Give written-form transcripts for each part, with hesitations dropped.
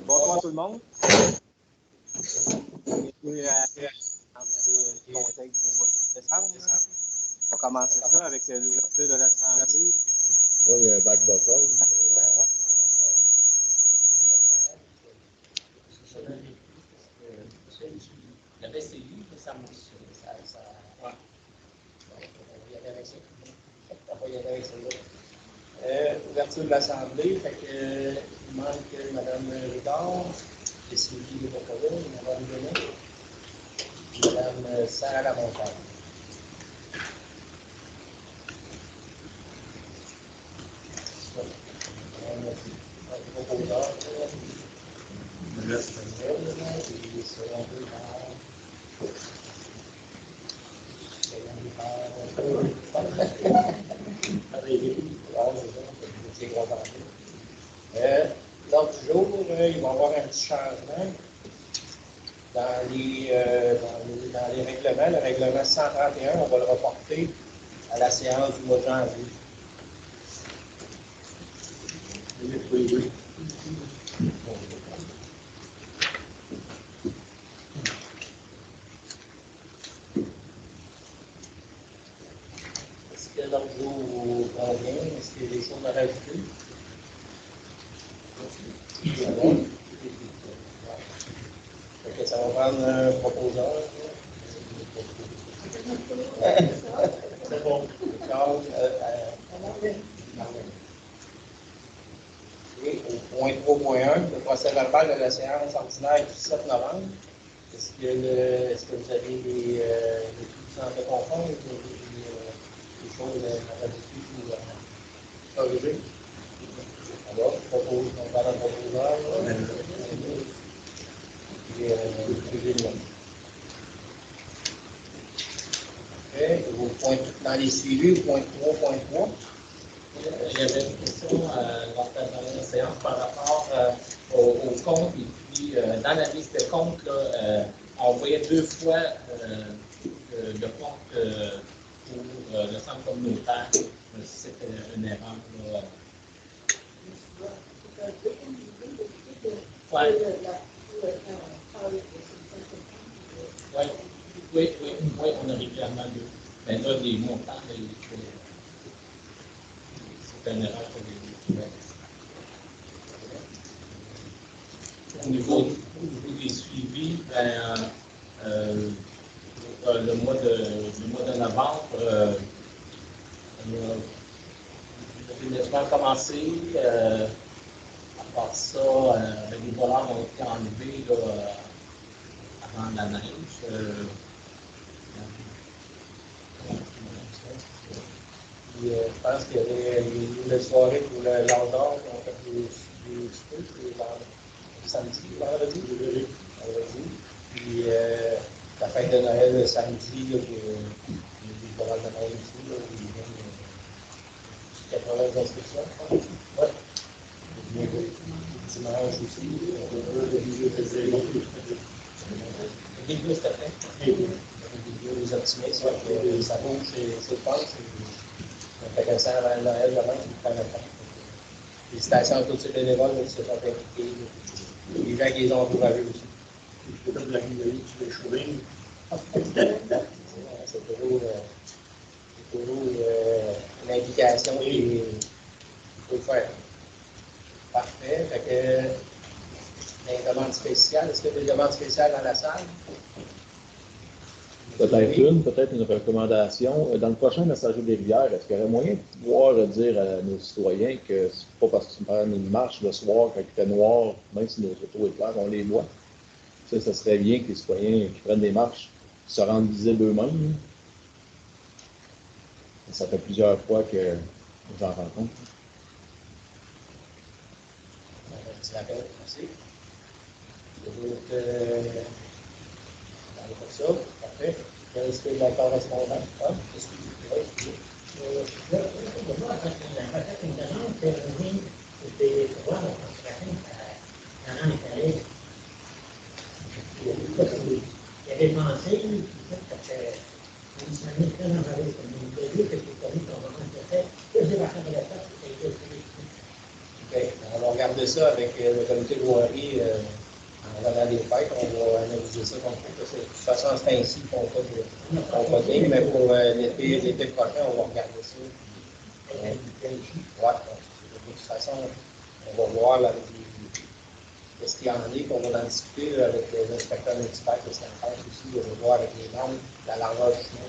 Bonsoir tout le monde. On va commencer ça avec l'ouverture de l'Assemblée. Oui, il y a un bac vocal. La PCU, ça marche. Ouais. On va y aller avec ça. On va y aller avec ça. Ouverture de l'Assemblée, fait que il manque Mme Ricard, et Sylvie de Bocola, Mme Denet, Mme Sarah Lamontagne. L'autre jour, il va y avoir un petit changement dans les règlements. Le règlement 131, on va le reporter à la séance du mois de janvier. Oui. Est-ce que l'autre jour vous convient? Est-ce qu'il y a des choses à rajouter? Ça va prendre un proposeur. C'est bon. Et au point 3.1, le procès verbal de la séance ordinaire du 7 novembre. Est-ce que vous avez des choses en conforme, des choses à rajouter ou à corriger? Alors, on parle d'un proposeur. Dans les suivis, au point 3.3. J'avais une question lors de la dernière séance par rapport au compte. Et puis, dans la liste de comptes, on voyait 2 fois le compte pour le centre communautaire. C'était une erreur. Oui, on a régulièrement 2. Mais là, les montants, c'est une erreur pour les. Au niveau des suivis, le mois de novembre, on a commencé. À part ça, les voleurs ont été enlevés avant la neige. Puis, je pense qu'il y avait une soirée pour l'an d'or, on a fait des trucs samedi, vendredi. Puis la fête de Noël le samedi, il y a des voleurs de Noël aussi, ils viennent 80 inscriptions, je pense. Ouais. Dimanche aussi, les vidéos, c'était fait. Les vidéos optimistes, ça bouge, c'est fun. C'est intéressant avant Noël, demain, c'est prendre le temps. Félicitations à tous ces bénévoles qui se sont impliqués. Les gens qui les ont encouragés aussi. C'est comme la vidéo sur les cheveux. C'est toujours une implication qu'il faut faire. Parfait. Fait que, une demande spéciale. Est-ce qu'il y a des demandes spéciales dans la salle? Peut-être une recommandation. Dans le prochain Messager des rivières, est-ce qu'il y aurait moyen de pouvoir dire à nos citoyens que c'est pas parce qu'ils prennent une marche le soir quand il fait noir, même si nos autos est claires, on les voit? Ça serait bien que les citoyens qui prennent des marches se rendent visibles eux-mêmes. Ça fait plusieurs fois que j'en rencontre. Merci. Ça, parfait. Est-ce que la correspondance? Est-ce que il avait pensé, parce que il s'en est très emballé comme une vidéo que j'ai connue dans le moment de fait, que j'ai marqué de la tête, c'était OK. On va regarder ça avec le comité de voirie avant les fêtes. On va analyser ça comme ça. De toute façon, c'est ainsi qu'on fait, mais pour l'été prochain, on va regarder ça. Ouais. De toute façon, on va voir là, qu'est-ce qu'il y en a qu'on va en discuter là, avec les inspecteurs municipaux, qu'est-ce qu'on fait aussi, on va voir avec les normes, la largeur du chemin,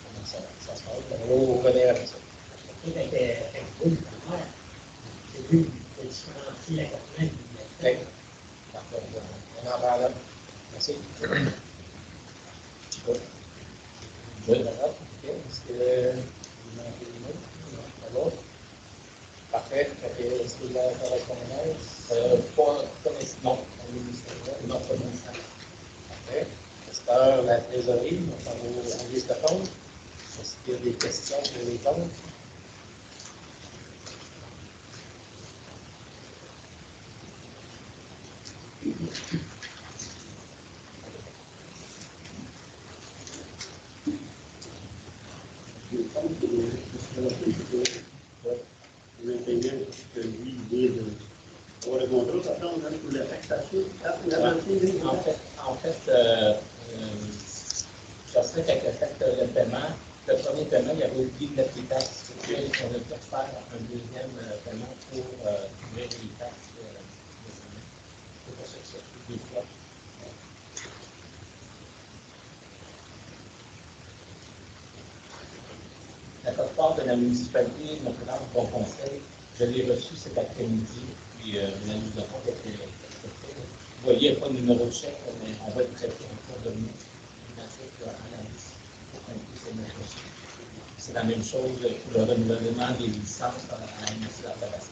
comment ça se passe. On va revenir avec ça. c'est lui qui différencie la cornette du OK. Parfait. On en parle là. Merci. Oui. OK. Est-ce que vous manquez des mots? Non. Parfait. Est-ce que la correspondance? Pas nécessairement. Non, pas nécessairement. Parfait. Est-ce que la trésorerie, on s'en va en liste de compte? Est-ce qu'il y a des questions sur les comptes? En fait, ça serait qu'avec le fait le paiement, le premier paiement, il y avait oublié de mettre les taxes. On a dû faire un deuxième paiement pour couvrir les taxes. C'est pour ça que ça fait deux fois. La quote-part de la municipalité, Notre-Dame, Bon Conseil, je l'ai reçu cet après-midi, puis l'analyse de compte était faite. Vous voyez, il n'y a pas de numéro de chèque, mais on va le traiter en cours de nuit. C'est la même chose pour le renouvellement des licences à la MSA Tabasco.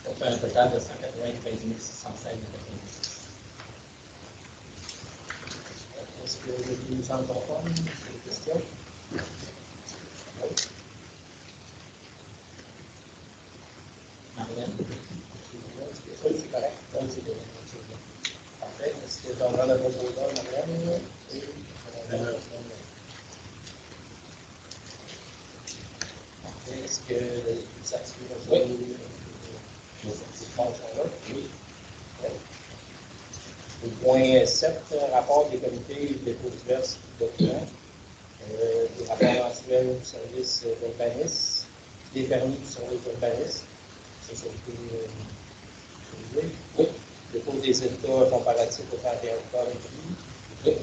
Ça fait un total de 193 616 €. Est-ce que vous nous en conforme? Des questions? Oui. Marianne? Oui, c'est correct. Oui, c'est bien. Parfait. Est-ce que tu en as le proposeur, Marianne? Oui. Parfait. Est-ce que les satisfactions? Oui. Oui. Le point 7, rapport des comités de diverses documents, des rapports mensuels du service d'urbanisme, des permis du service d'urbanisme, ça été oui. Dépôt des états comparatifs au 31 octobre. Oui.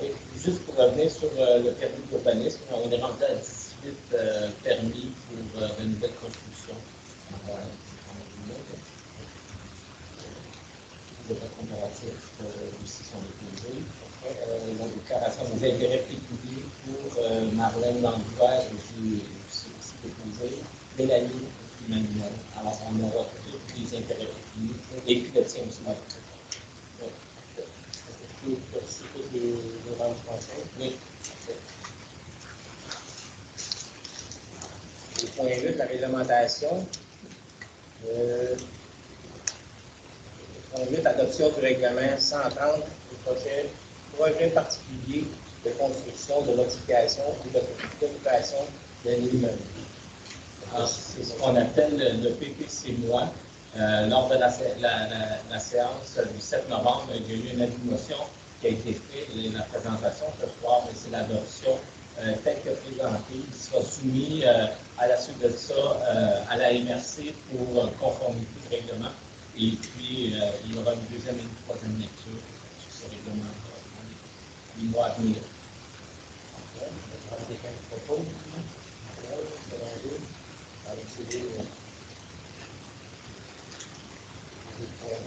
Oui. Juste pour revenir sur le permis d'urbanisme, on est rendu à 18 permis pour une nouvelle construction. Les comparatifs aussi sont déposés. La déclaration des intérêts pécuniaires pour Marlène Langlois aussi déposée. Mélanie Emmanuel. Alors, on aura tous les intérêts pécuniaires et puis le tien aussi. C'est tous les ventes françaises? Oui. Le point 8, la réglementation. On met l'adoption du règlement 130 du projet particulier de construction, de modification ou d'occupation d'un immeuble. C'est ce qu'on appelle le PPC-MOI. Lors de la séance du 7 novembre, il y a eu une motion qui a été faite et la présentation ce soir, c'est l'adoption tel que présenté. Il sera soumis à la suite de ça à la MRC pour conformité de règlement. Et puis, il y aura une deuxième et une troisième lecture sur ce règlement dans les mois à venir.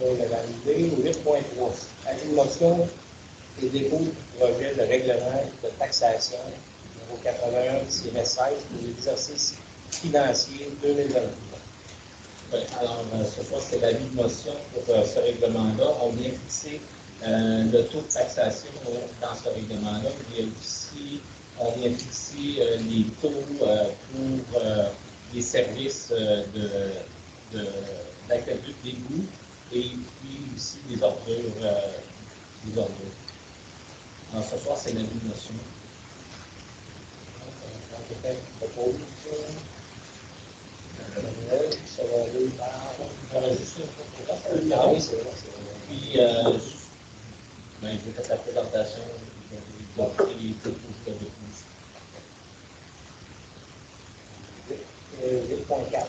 On va valider. 8.3. Animation et dépôt du projet de règlement de taxation numéro 81-16 pour l'exercice financier 2023. Alors, ce soir, c'est l'avis de motion pour ce règlement-là. On vient fixer le taux de taxation dans ce règlement-là. Il y a aussi, on vient fixer les taux pour les services d'aqueduc d'égout et puis aussi des ordures. Alors, ce soir, c'est l'avis de motion. Secondé par. Ah oui, c'est vrai. Puis, je vais faire la présentation des taux de 8.4.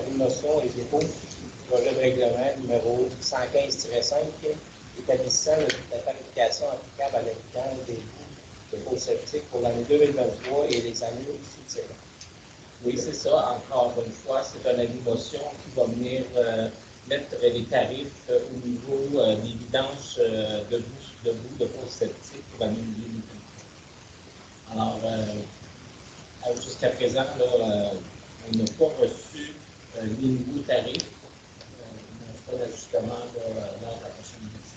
Animation et dépôt du projet de règlement numéro 115-5 établissant la tarification applicable à l'habitant des bouts de faux sceptiques pour l'année 2023 et les années succédentes. Oui, c'est ça. Encore une fois, c'est un avis de motion qui va venir mettre les tarifs au niveau des vidanges de bout de faux sceptiques pour l'année 2023. Alors, jusqu'à présent, là, on n'a pas reçu les nouveaux tarifs. On fera l'ajustement lors de la prochaine visite.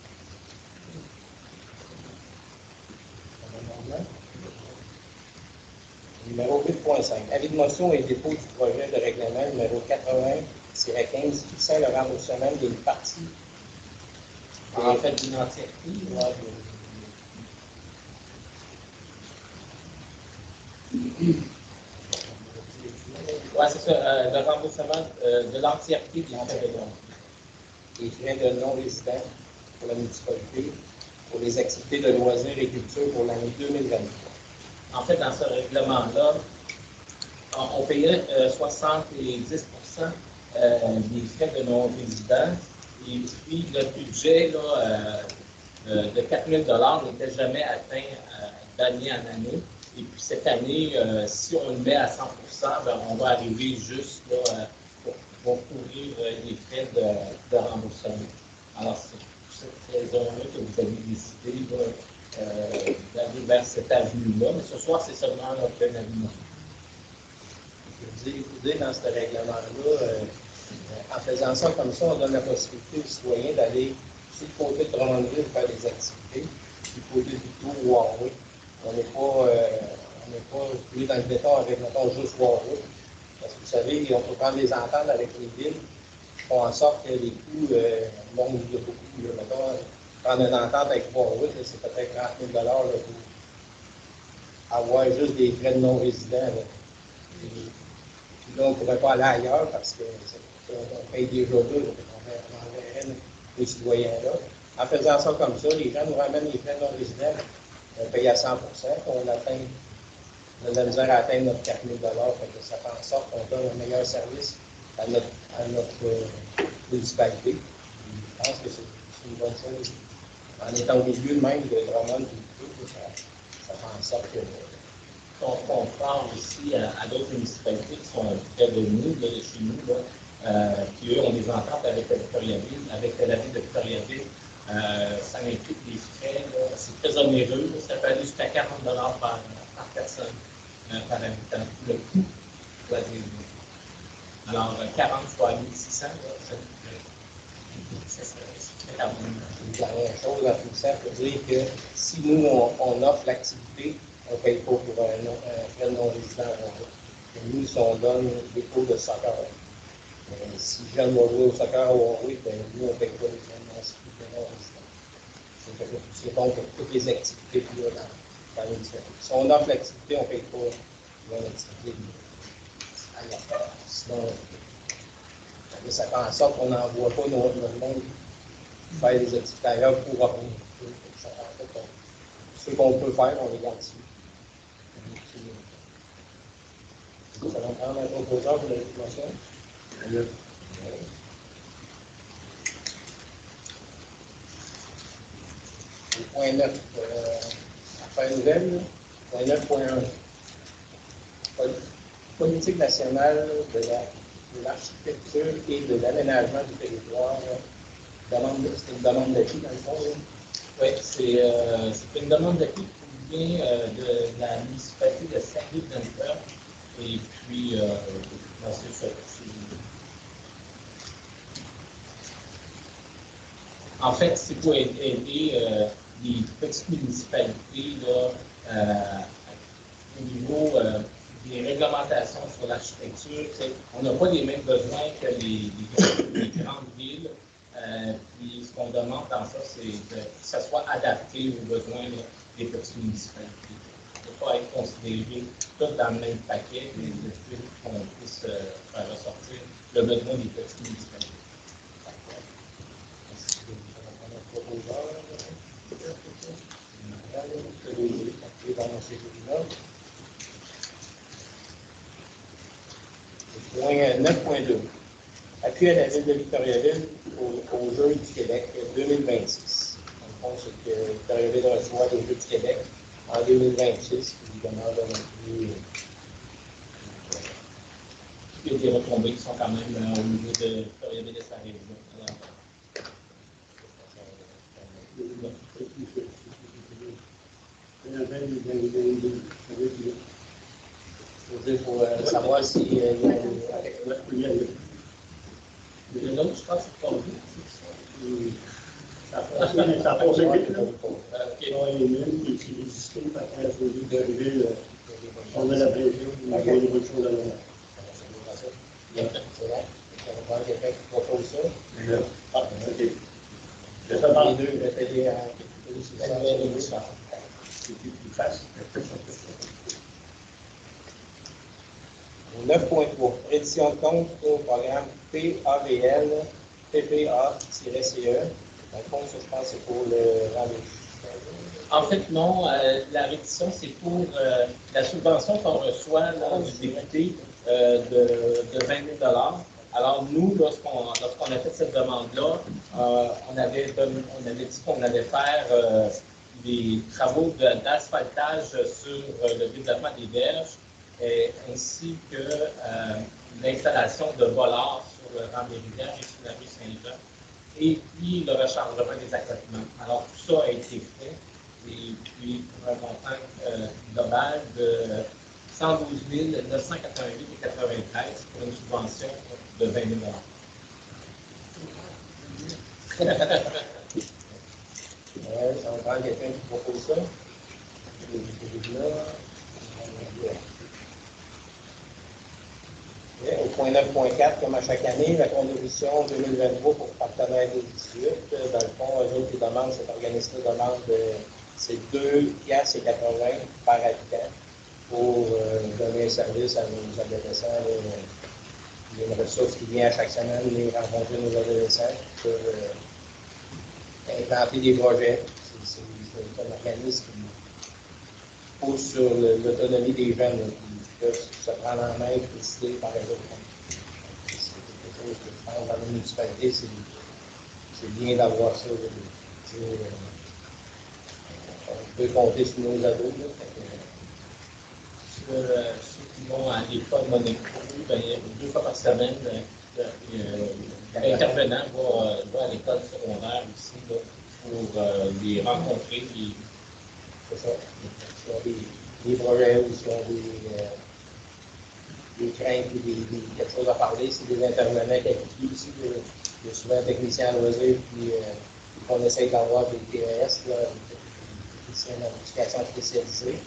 Numéro 8.5. Avis de motion et dépôt du projet de règlement numéro 80-15 fixant le remboursement d'une partie. En fait, d'une entièreté. Oui, c'est ça, le remboursement de l'entièreté des frais de long. Les frais de non-résidents pour la municipalité, pour les activités de loisirs et culture pour l'année 2023. En fait, dans ce règlement-là, on payait 70% des frais de non-résidents. Et puis, le budget là, de 4 000 n'était jamais atteint d'année en année. Et puis, cette année, si on le met à 100%, ben, on va arriver juste là, pour couvrir les frais de remboursement. Alors, c'est pour cette raison-là que vous avez décidé d'aller vers cette avenue-là. Mais ce soir, c'est seulement notre avenue. Je vous dis, dans ce règlement-là, en faisant ça comme ça, on donne la possibilité aux citoyens d'aller sur le côté de Drummondville faire des activités, du côté du tout Warwick. On n'est pas plus dans le béton avec, mettons, juste Warwick. Parce que vous savez, on peut prendre des ententes avec les villes qui font en sorte que les coûts montent beaucoup. Mettons, prendre une entente avec Warwick, c'est peut-être 30 000 là, pour avoir juste des frais de non-résidents. Puis là, on ne pourrait pas aller ailleurs parce qu'on paye déjà deux, on enverrait nos citoyens-là. En faisant ça comme ça, les gens nous ramènent les frais non résidents, on paye à 100%, on a de la misère à atteindre notre 4 000 $, ça fait en sorte qu'on donne un meilleur service à notre municipalité. Je pense que c'est une bonne chose. En étant au milieu même de Drummond, ça fait en sorte que. On compare aussi à d'autres municipalités qui sont près de nous, là, chez nous, là, qui eux ont des ententes avec la Victoriaville. Avec la ville de Victoriaville, ça implique des frais, c'est très onéreux, ça peut aller jusqu'à 40 $ par personne, par habitant, le coût de la ville. Alors, 40 fois 1600, ça serait quand même. La dernière chose à tout ça pour dire que si nous, on offre l'activité, on ne paye pas pour un frais non-résident. Nous, si on donne des cours de soccer, si je viens jouer au soccer ou au Warwick, nous, on ne paye pas les frais non-résidents. C'est donc toutes les activités qu'il y a dans l'université. Si on offre l'activité, on ne paye pas l'activité ailleurs. Sinon, ça fait en sorte qu'on n'envoie pas notre monde faire des activités ailleurs pour revenir. Ce qu'on peut faire, on les garde ici. Ça va prendre un proposeur pour l'estimation. Le point 9, affaire nouvelle, là. Point 9.1. Politique nationale de l'architecture et de l'aménagement du territoire. C'est une demande d'acquis dans le fond. Là. Oui, c'est une demande d'acquis qui vient de la municipalité de Saint-Louis-de-Denver. Et puis, c'est ça. En fait, c'est pour aider les petites municipalités là, au niveau des réglementations sur l'architecture. On n'a pas les mêmes besoins que les grandes villes. Puis ce qu'on demande dans ça, c'est que ça soit adapté aux besoins là, des petites municipalités. Il ne faut pas être considéré tout dans le même paquet, mais le fait qu'on puisse faire ressortir le besoin des petites municipalités. Point 9.2. Appui à la ville de Victoriaville aux Jeux du Québec 2026. Dans le fond, c'est que Victoriaville reçoit les Jeux du Québec en 2026. Évidemment, Il y a des retombées qui sont quand même au niveau de Victoriaville et sa région. Pour savoir si il y a l'autre, je pense, c'est pas vu. Ça a passé vite, là. Il y a une mine qui est existée, après la folie d'arriver, on a la pression, on a beaucoup de choses à l'heure. c'est vrai. On va quelqu'un qui propose ça. Ah, ok. Les deux, le télé à C'est plus facile. Au 9.3, édition de compte au programme PAVL, PPA-CE. Dans le fond, ça, je pense, c'est pour le rendez-vous. En fait, non. La rédition, c'est pour la subvention qu'on reçoit là, du député de 20 000 $. Alors, nous, lorsqu'on a fait cette demande-là, on avait dit qu'on allait faire des travaux d'asphaltage sur le développement des berges, ainsi que l'installation de volars sur le rang des rivières et sur la rue Saint-Jean, et puis le rechargement des accotements. Alors, tout ça a été fait, et puis pour un montant global de 112 988 et 93 pour une subvention de 20 000 Ça va prendre quelqu'un qui propose ça. Au point 9.4, comme à chaque année, la contribution 2023 pour partenaire 2018. Dans le fond, eux autres, ils demandent, cet organisme demande, c'est 2,80 $ par habitant pour donner un service à nos adolescents. Il y a une ressource qui vient à chaque semaine, les rencontrer nos adolescents pour implanter des projets. C'est un organisme qui pousse sur l'autonomie des jeunes, qui peuvent se prendre en main et décider par exemple. C'est quelque chose que je pense dans les municipalités, c'est bien d'avoir ça. On peut compter sur nos ados. Ceux qui vont à l'école Monaco, ben, 2 fois par semaine, l'intervenant va à l'école secondaire aussi là, pour les rencontrer. C'est ça. Des projets ou si on des craintes ou quelque chose à parler, c'est des intervenants qui appuient aussi. Il y a souvent un technicien à loisir, puis on essaye d'avoir des TES, des techniciens d'éducation spécialisée.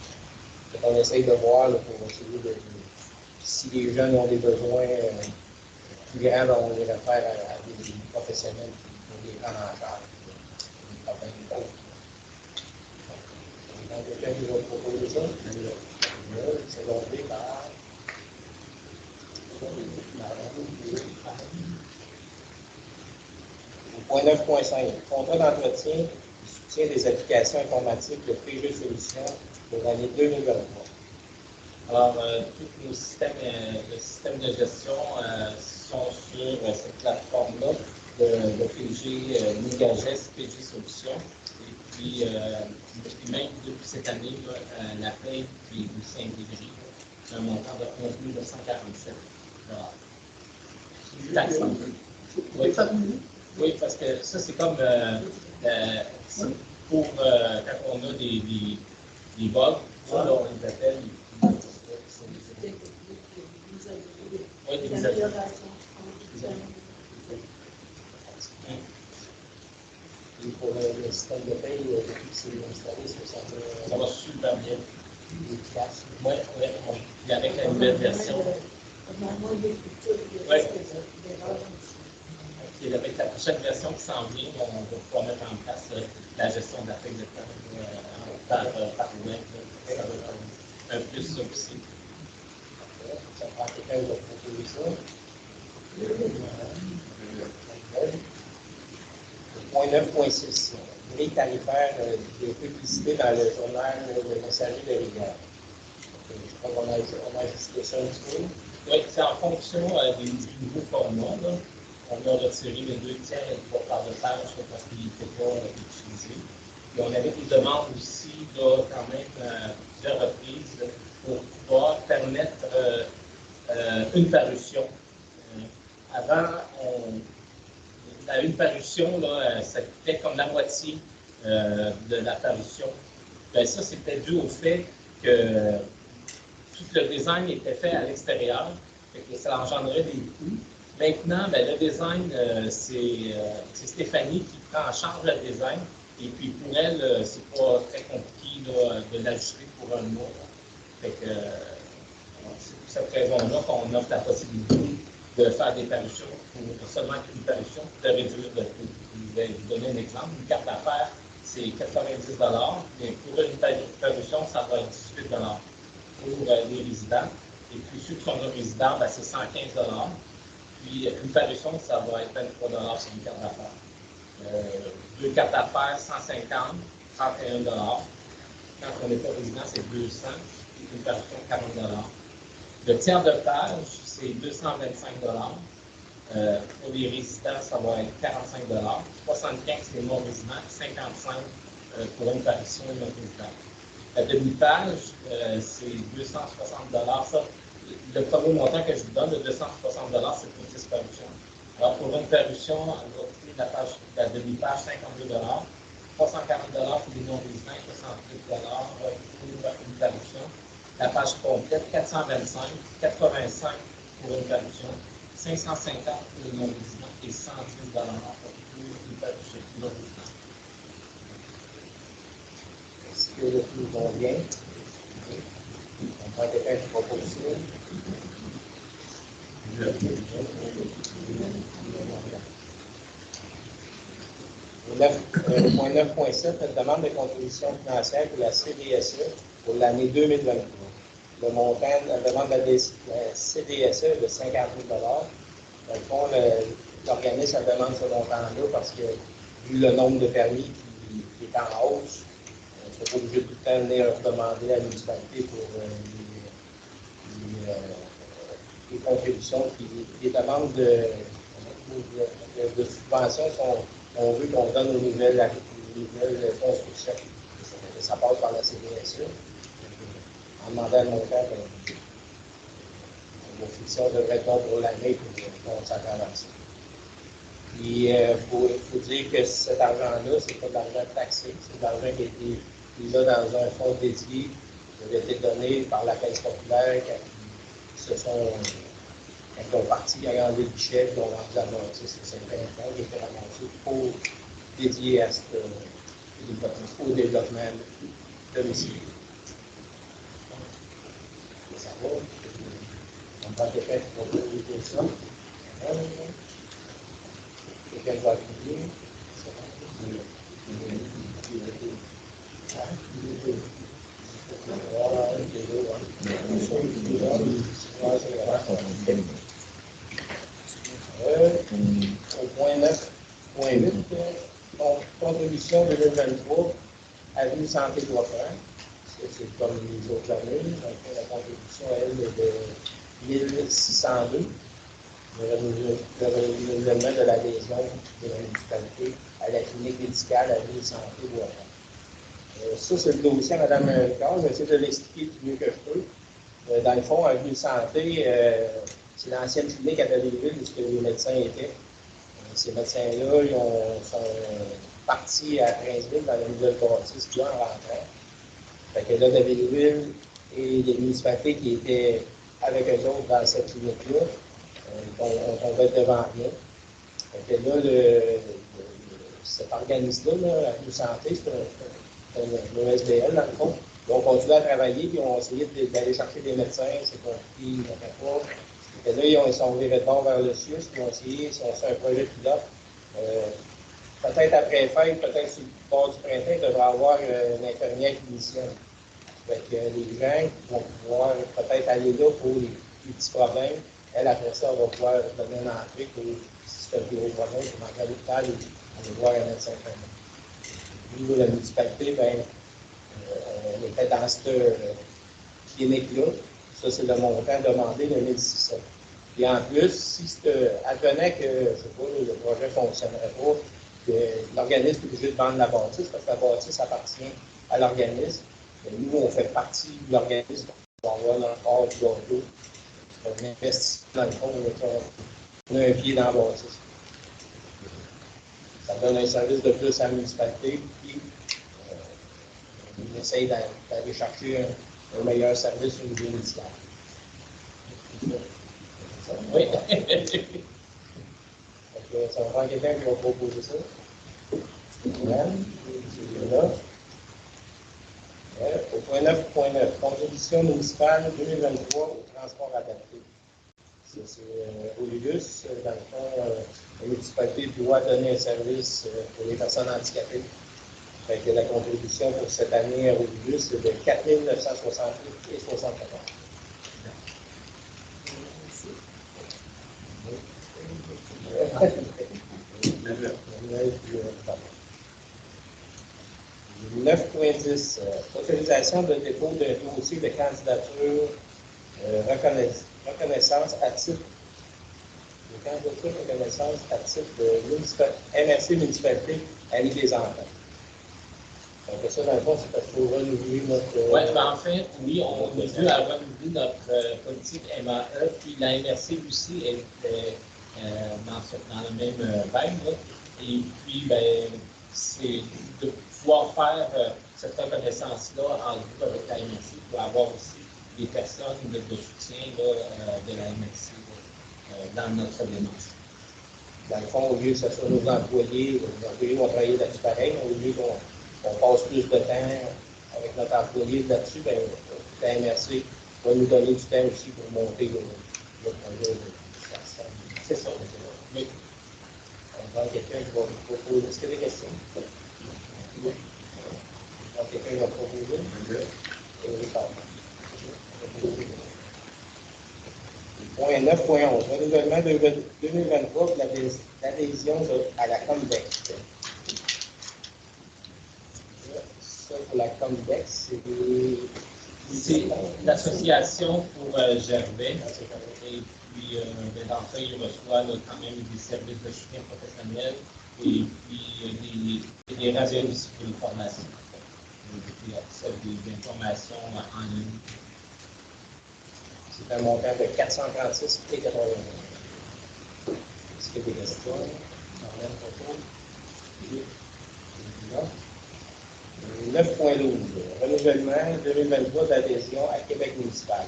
On essaye de voir là, pour essayer de. Si les jeunes ont des besoins plus grands, on les réfère à des professionnels qui les prendre en charge. Des problèmes d'autres. Donc, quelqu'un qui va proposer ça, c'est monté par. Au point 9.5, contrat d'entretien et soutien des applications informatiques de PG Solutions pour l'année 2023. Alors, tous nos systèmes, le système de gestion sont sur cette plateforme-là de PG Nugagest, PG Solutions. Et puis même depuis cette année, la paie qui est aussi intégrée, un montant de 11 947 $. Taxe. Oui. Oui, parce que ça, c'est comme pour quand on a des bugs, ça, là, on les appelle. Oui, des mises à jour. Et pour le système de paye, depuis que c'est installé, ça va super bien. Efficace. Oui, oui. Et avec la nouvelle version. Oui. Et avec la prochaine version qui s'en vient, on va pouvoir mettre en place la gestion de la paie de temps par web. Ça va être un plus ça aussi. Ça prend quelqu'un qui va proposer ça. Point 9.6. Grille tarifaire de publicité dans le journal Le Messager de Rivière. Je crois qu'on a discuté ça un petit peu. Oui, c'est en fonction du nouveau format. Là. On a retiré les 2 tiers et 3 quarts de page parce qu'il n'était pas utilisé. Et on avait des demandes aussi, là, quand même, plusieurs reprises pour pouvoir permettre une parution. Avant, une parution, là, ça coûtait comme la moitié de la parution. Bien, ça, c'était dû au fait que tout le design était fait à l'extérieur, et que ça engendrait des coûts. Maintenant, bien, le design, c'est Stéphanie qui prend en charge le design, et puis pour elle, c'est pas très compliqué là, de l'ajuster pour un mois. Fait que, c'est pour cette raison-là qu'on offre la possibilité de faire des parutions, pour seulement une parution, de réduire le coût. Je vais vous donner un exemple. Une carte d'affaires, c'est 90 $, mais pour une parution, ça va être 18 $ pour les résidents. Et puis, ceux qui sont non résidents, ben, c'est 115 $. Puis, une parution, ça va être 23 $ sur une carte d'affaires. 2 cartes d'affaires, 150, 31 $. Quand on n'est pas résident, c'est 200. Et une parution, 40 $. Le tiers de page, c'est 225 $. Pour les résidents, ça va être 45 $. 75 c'est les non-résidents, 55 pour une parution non résidente. La demi-page, c'est 260 $. Ça, le premier montant que je vous donne, de 260 $, c'est pour 10 parutions. Alors, pour une parution, on va coûter la demi-page 52 $. 340 $ pour les non-résidents, 68 $ pour une parution. La page complète, 425, 85 pour une parution, 550 pour les non-résidents et 110 $ pour une parution non-résidents. Est-ce que le tout convient? On prend quelqu'un qui propose ça. Le point 9.7, une demande de contribution financière pour la CDSE pour l'année 2023. Le montant, la demande de la CDSE est de 50 000 $. Dans le fond, l'organisme demande ce montant-là parce que, vu le nombre de permis qui est en hausse, on ne peut pas obligé tout le temps venir demander à la municipalité pour les contributions. Les demandes de subventions sont. On veut qu'on donne aux nouvelles constructions. Ça passe par la CDSE. En demandant le montant, on va fixer, on devrait être bon pour l'année pour qu'on s'attende à ça. Puis, il faut dire que cet argent-là, c'est pas de l'argent taxé, c'est de l'argent qui a été mis là dans un fonds dédié, qui a été donné par la Caisse populaire, qui se sont. Quand ils ont parti à Grande Guichet, ils ont rendu à Montis, c'est 50 ans, qui étaient ramassés pour dédier au développement domicilié. Ça va? On parle de quelqu'un qui va publier ça. Quelqu'un va publier. Au point 9.8, contribution 2023, Avenue Santé Coiffeur. c'est comme les autres années. Donc, la contribution, elle, est de 1602. Le renouvellement de l'adhésion de la municipalité à la clinique médicale à l'île Santé Boisvert. Ça, c'est le dossier à Mme Ricard. Je vais essayer de l'expliquer du mieux que je peux. Dans le fond, à l'île Santé, c'est l'ancienne clinique à Belleville où les médecins étaient. Ces médecins-là, ils sont partis à Princeville dans la nouvelle bâtisse là en rentrant. Fait que là, de Belleville et les municipalités qui étaient avec eux autres dans cette clinique-là, on tombait devant rien. Fait que là, cet organisme-là, la Blue Santé, c'est un SBL dans le fond. Ils ont continué à travailler, puis ils ont essayé d'aller chercher des médecins, c'est compliqué, ils n'ont pas. Et là, ils sont virés de bord vers le SUS, ils ont essayé, ils ont fait un projet pilote. Peut-être après fête, peut-être sur le bord du printemps, il devrait y avoir une infirmière clinicienne. Fait que les gens vont pouvoir peut-être aller là pour les petits problèmes. Elle, après ça, va pouvoir donner une entrée pour, si c'est un plus gros problème, pour manquer à l'hôpital, aller voir un médecin famille. Au niveau de la municipalité, ben, on était dans cette clinique-là. Ça, c'est le montant demandé de 1600. Et en plus, si advenait que, je ne sais pas, le projet ne fonctionnerait pas, que l'organisme est obligé de vendre la bâtisse, parce que la bâtisse appartient à l'organisme. Nous, on fait partie de l'organisme, on va avoir notre part du gâteau. On investit dans le fond, on a un pied dans la bâtisse. Ça donne un service de plus à la municipalité, puis on essaye d'aller chercher un meilleur service au niveau municipal. Oui. Ça va prendre quelqu'un qui va proposer ça. Là. Au point 9.9, contribution municipale 2023 au transport adapté. C'est Aulus, dans le fond, la municipalité doit donner un service pour les personnes handicapées. Fait que la contribution pour cette année à Aulus est de 4 968 et 74. « 9.10 autorisation de dépôt d'un dossier de candidature reconnaissance à titre de MRC municipalité à l'île des enfants. » Donc ça, dans le fond, c'est parce qu'il faut renouveler notre... Oui, ben en fait, oui, on a dû renouveler notre politique MAE, puis la MRC aussi est dans le même veine. Et puis, ben, c'est de pouvoir faire cette reconnaissance-là en groupe avec la MRC pour avoir aussi des personnes de soutien de la MRC dans notre démarche. Dans le fond, au lieu que ce soit nos employés vont travailler là-dessus pareil, au lieu qu'on passe plus de temps avec notre employé là-dessus, ben, la MRC va nous donner du temps aussi pour monter le projet. C'est ça. Oui. On va quelqu'un qui va vous proposer. Est-ce qu'il y a des questions? Oui. Donc, quelqu'un qui va proposer? Point 9.11. Renouvellement 2023 de l'adhésion à la Comdex. Ça, pour la Comdex, c'est l'association pour Gervais. Et puis, dans le fait, il reçoit quand même des services de soutien professionnel et puis des radiologistes pour les formations. Et puis, ça, des informations en ligne. C'est un montant de 436 et 80. Est-ce qu'il y a des questions? Dans même propos? 9.12. Renouvellement 2023 d'adhésion à Québec municipal.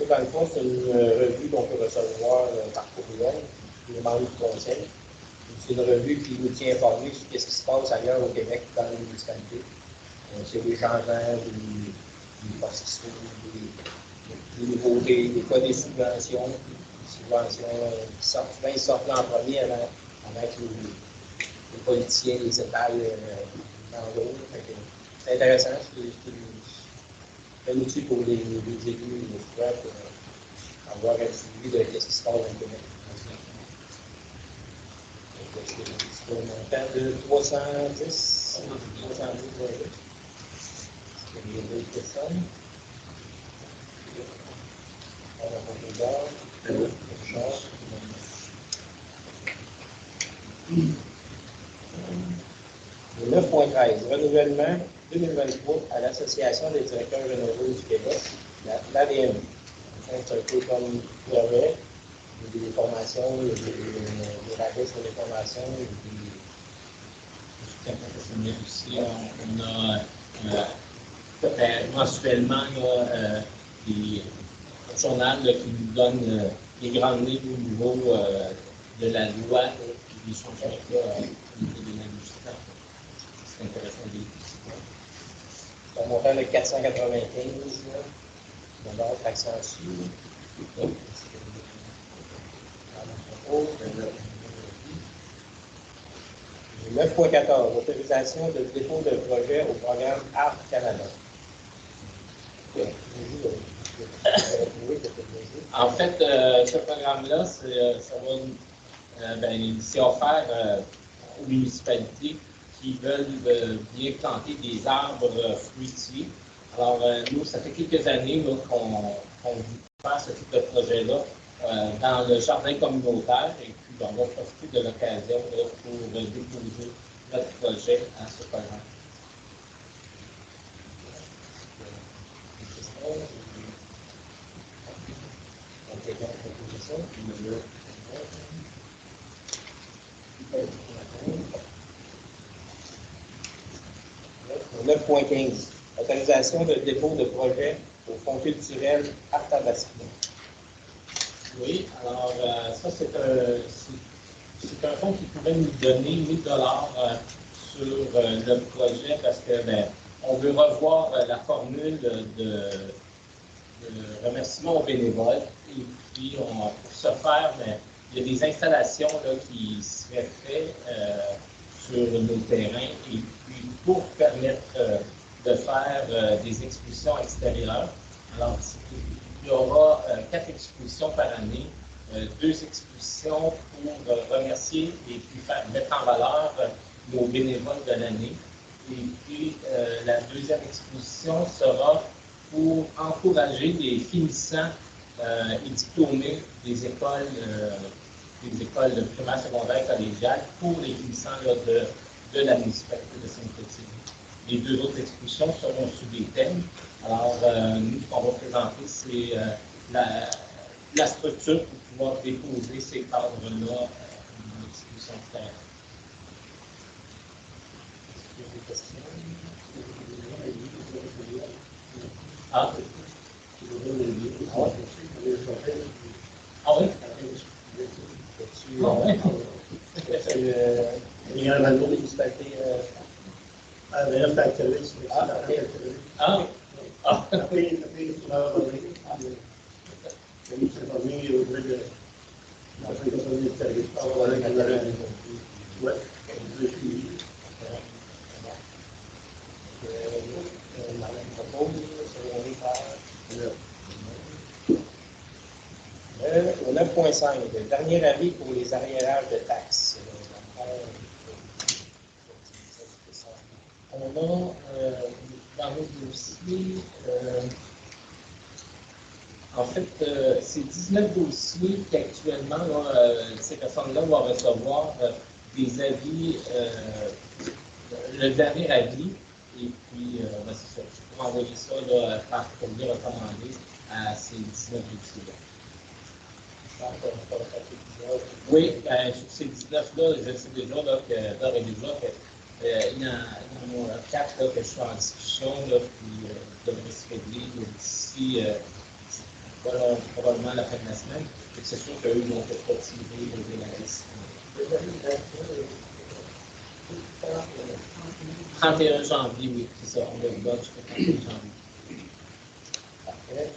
Dans le fond, c'est une revue qu'on peut recevoir par courriel, les membres du conseil. C'est une revue qui nous tient informés sur ce qui se passe ailleurs au Québec dans les municipalités. C'est des changements, des postes qui des nouveautés, des fois des subventions qui sortent. Souvent, ils sortent en premier avant que les politiciens les étalent dans l'eau. C'est intéressant, c'est un outil pour les élus, les frères, pour avoir un suivi de ce qui se passe dans le Québec. C'est un montant de 310. Il y a d'autres personnes. On a beaucoup d'or, le 9.13, renouvellement 2023 à l'Association des directeurs généraux du Québec, l'ADM. C'est un peu comme Fleuret, il y a des formations, il y a des rabais sur les formations, il y a des professionnels aussi. On a mensuellement des journal qui nous donne les grandes lignes au niveau de la loi et des changements au niveau de l'industrie. C'est intéressant de lire. On montant de 495 $, l'accent dessus. 9.14, autorisation de dépôt de projet au programme Art Canada. En fait, ce programme-là, c'est offert aux municipalités qui veulent bien planter des arbres fruitiers. Alors, nous, ça fait quelques années qu'on fait ce type de projet-là dans le jardin communautaire et puis on va profiter de l'occasion pour déposer notre projet à ce programme. Au 9.15, autorisation de dépôt de projet au Fonds culturel Artabasco. Oui, alors ça c'est un fonds qui pouvait nous donner 1 000 $ sur le projet parce que on veut revoir la formule de remerciement aux bénévoles. Et puis, pour ce faire, il y a des installations là, qui seraient faites sur nos terrains. Et puis, pour permettre de faire des expositions extérieures, alors, il y aura 4 expositions par année, 2 expositions pour remercier et puis mettre en valeur nos bénévoles de l'année. Et puis, la deuxième exposition sera pour encourager les finissants et diplômés des écoles primaires, secondaires, collégiales pour les finissants là, de la municipalité de Sainte-Clotilde. Les 2 autres expositions seront sous des thèmes. Alors, nous, ce qu'on va présenter, c'est la structure pour pouvoir déposer ces cadres-là dans l'exposition extérieure. Est-ce qu'il y a des questions? Ah oui. Ah oui? Il y a un anneau de municipalité. D'ailleurs, c'est activiste. Au 9.5, le dernier avis pour les arriérages de taxes. On a dans le dossier, en fait, c'est 19 dossiers qu'actuellement, ces personnes-là vont recevoir des avis, le dernier avis, et puis c'est ça, je peux envoyer ça là, par courrier recommandé à ces 19 dossiers-là. Oui, sur ces 19-là, je sais déjà que d'ores et déjà il y en a 4 là, que je suis en discussion, là, qui devraient se régler d'ici probablement la fin de la semaine. C'est sûr qu'eux vont peut-être pas tirer la liste. 31 janvier, oui, c'est ça, on le vote jusqu'au 31 janvier. Parfait.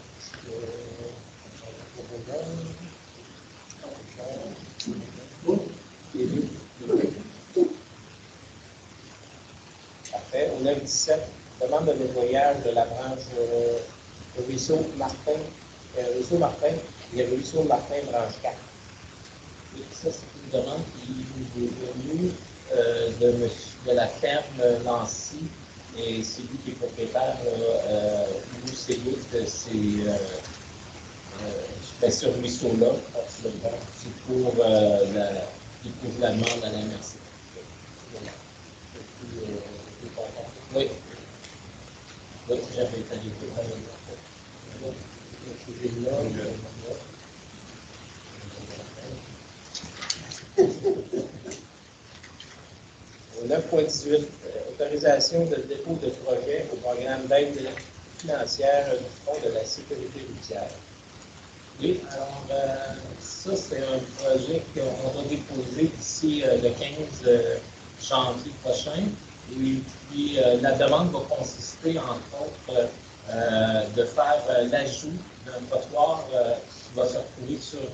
Parfait. Au 9-17, demande de nettoyage de la branche ruisseau Martin. Ruisseau Martin, il y a ruisseau Martin, branche 4. Et ça, c'est une demande qui nous est venue de la ferme Nancy Et c'est lui qui est propriétaire. Nous, c'est l'autre, c'est sur ruisseau-là. C'est pour la demande à la merci. Oui. Oui, j'avais été Au 9.18, autorisation de dépôt de projet au programme d'aide financière du Fonds de la sécurité routière. Oui, alors ça, c'est un projet qu'on va déposer d'ici le 15 janvier prochain. Et puis, la demande va consister, entre autres, de faire l'ajout d'un trottoir qui va se retrouver sur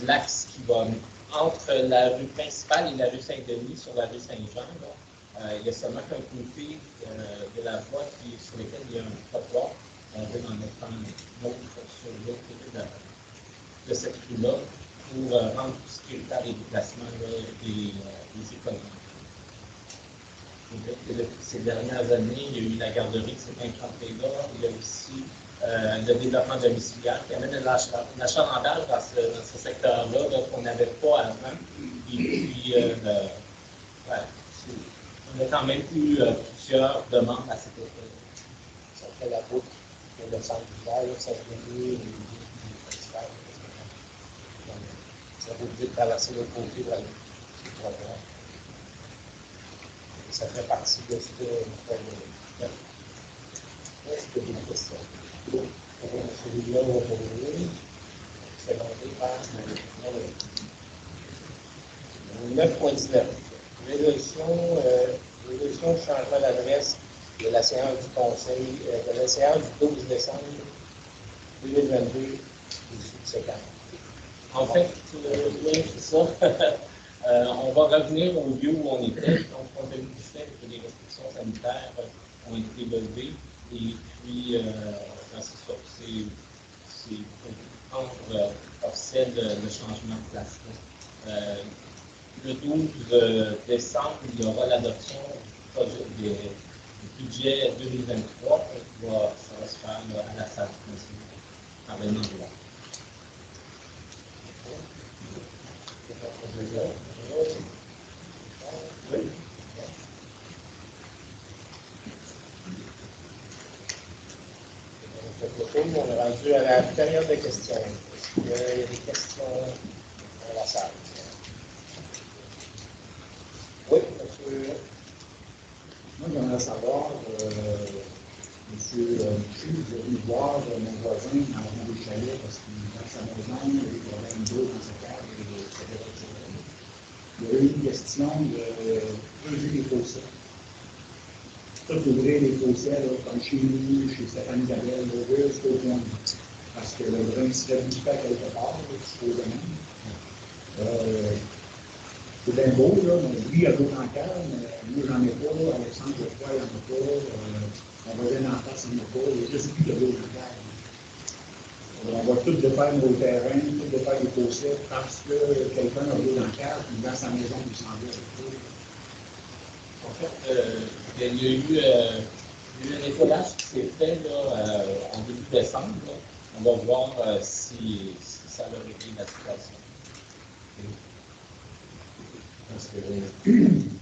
l'axe qui va entre la rue principale et la rue Saint-Denis, sur la rue Saint-Jean. Il y a seulement qu'un côté de la voie sur lequel il y a un trottoir. On va en mettre un autre sur l'autre côté de cette rue-là pour rendre plus sécuritaire les déplacements des écoles. Ces dernières années, il y a eu la garderie qui s'est implantée là. Il y a aussi le développement domiciliaire qui amène un achalandage dans ce secteur-là qu'on n'avait pas avant. Et puis, on a quand même eu plusieurs demandes à cet effet. Ça fait la route de le centre d'hiver, ça vient du principal. Ça vous dit de traverser l'autre côté pour aller sur le programme. Ça fait partie de ce que est-ce que des questions? Celui-là, on va poser. C'est demandé par 9.19. Résolution de changement d'adresse de la séance du Conseil, de la séance du 12 décembre 2022 et subséquent. En fait, oui, c'est ça. On va revenir au lieu où on était. Donc, compte tenu du fait que les restrictions sanitaires ont été levées. Et puis, c'est ça. C'est pour rendre officiel le changement de place. Le 12 décembre, il y aura l'adoption du budget 2023. Ça va se faire à la salle principale, par le nom de loi. On est rendu à la période de questions. Est-ce qu'il y a des questions dans la salle? Oui, monsieur. Moi, j'aimerais savoir, monsieur Michu, vous avez venu voir mon voisin dans la maison des chalets parce qu'il dans sa maison, il y a des problèmes d'eau dans sa cave, etc. Il y a eu une question de ouvrir les fossés. Tout ouvrir les fossés, comme chez nous, chez Stéphane Gabriel, ouvrir jusqu'au point. Parce que le grain serait bouffé à quelque part, supposément. C'est bien beau, là, mais lui, il a l'eau dans le cœur, mais moi, j'en ai pas, Alexandre, je crois, il n'en a pas, on va aller en face, il n'en a pas, il y a juste lui qui a l'eau dans le cœur. On va tout défaire nos terrains, tout défaire les fossés, parce que quelqu'un a l'eau dans le cœur, puis dans sa maison, il s'en va. En fait, il y a eu un nettoyage qui s'est fait là, en début décembre. Là. On va voir si ça va régler la situation. Parce que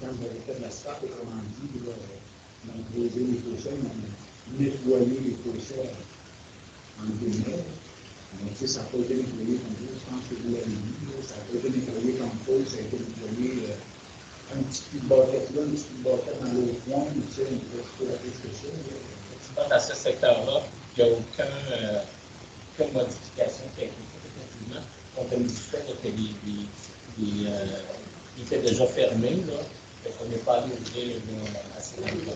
quand vous avez fait de l'asphalte, autrement dit, on a posé les fossés, on a nettoyé les fossés en 2009. Donc, ça n'a pas été nettoyé comme vous, je pense que vous l'avez dit, ça n'a pas été nettoyé comme il faut, ça a été nettoyé un petit peu de baquette là, un petit peu de baquette dans l'autre coin, tu sais, on peut pas plus que ça. Dans ce secteur-là, il n'y a aucune modification qui a été faite, effectivement. Compte tenu du fait que il était déjà fermé, là, on n'est pas allé ouvrir assez longtemps.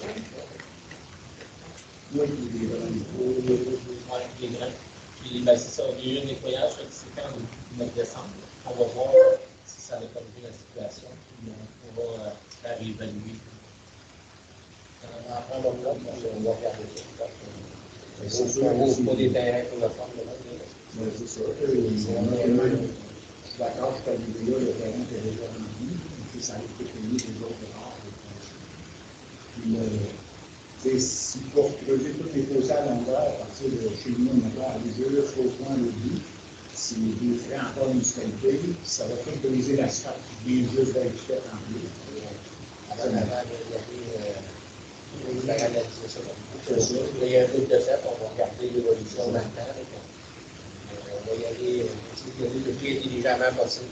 Oui, il est vraiment les grains. Puis, c'est ça, il y a eu un nettoyage qui s'est fait en début de décembre. On va voir si ça a corrigé la situation, puis on va faire évaluer. Après le bloc, on va regarder ça. C'est sûr, on ouvre pas des terrains pour le fond. Oui, c'est ça. Je suis d'accord que cette vidéo, le terrain était déjà rempli, puis ça a été payé des autres parts. Puis Si pour creuser toutes les fossés à longueur, à partir de chez nous, maintenant, à l'usure, au point le but, si vous ferez encore une municipalité, ça va tout briser l'asphalte qui vient juste d'être fait en plus. Avant d'y aller, il va analyser ça. Il y a un peu de fait, on va regarder l'évolution dans le temps. On va y aller le plus intelligemment possible.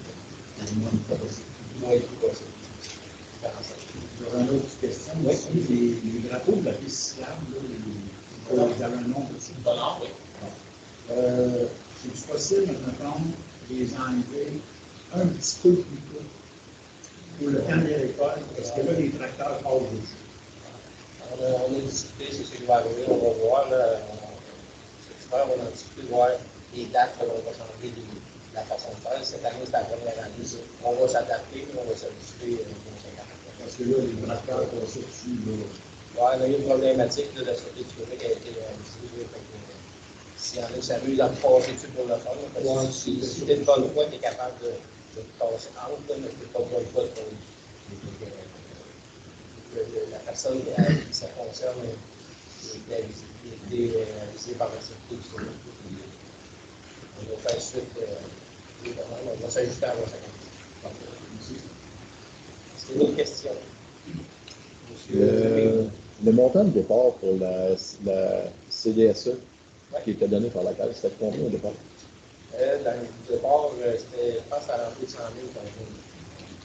Le moins possible. J'aurais une autre question. Aussi, les drapeaux de la piste cyclable, vous avez un nom dessus? Non, oui. C'est possible, mettons, les enlever un petit peu plus tôt pour le temps des récoltes, parce que là, les tracteurs passent dessus. On a discuté, c'est ce qui va arriver, on va voir. Là, on va en discuter, voir les dates, on va changer la façon de faire. Cette année, c'est la première année. On va s'adapter, on va s'ajuster. Parce que là, les tracteurs passent dessus. Oui, on a eu une problématique de la sûreté du Québec qui a été réalisée. S'il y en a qui s'amusent à me passer dessus pour le fun, parce que si tu es de bonne foi, tu es capable de passer entre, mais tu n'es pas de bonne foi pour la personne qui ça concerne est réalisée par la sûreté du Québec. On va faire suite, on va s'ajuster à votre c'est une autre question. Le montant de départ pour la CDSE qui était donné par la Caisse, c'était combien au départ? Dans le départ, c'était, je pense, à l'entrée de 100 000 par jour.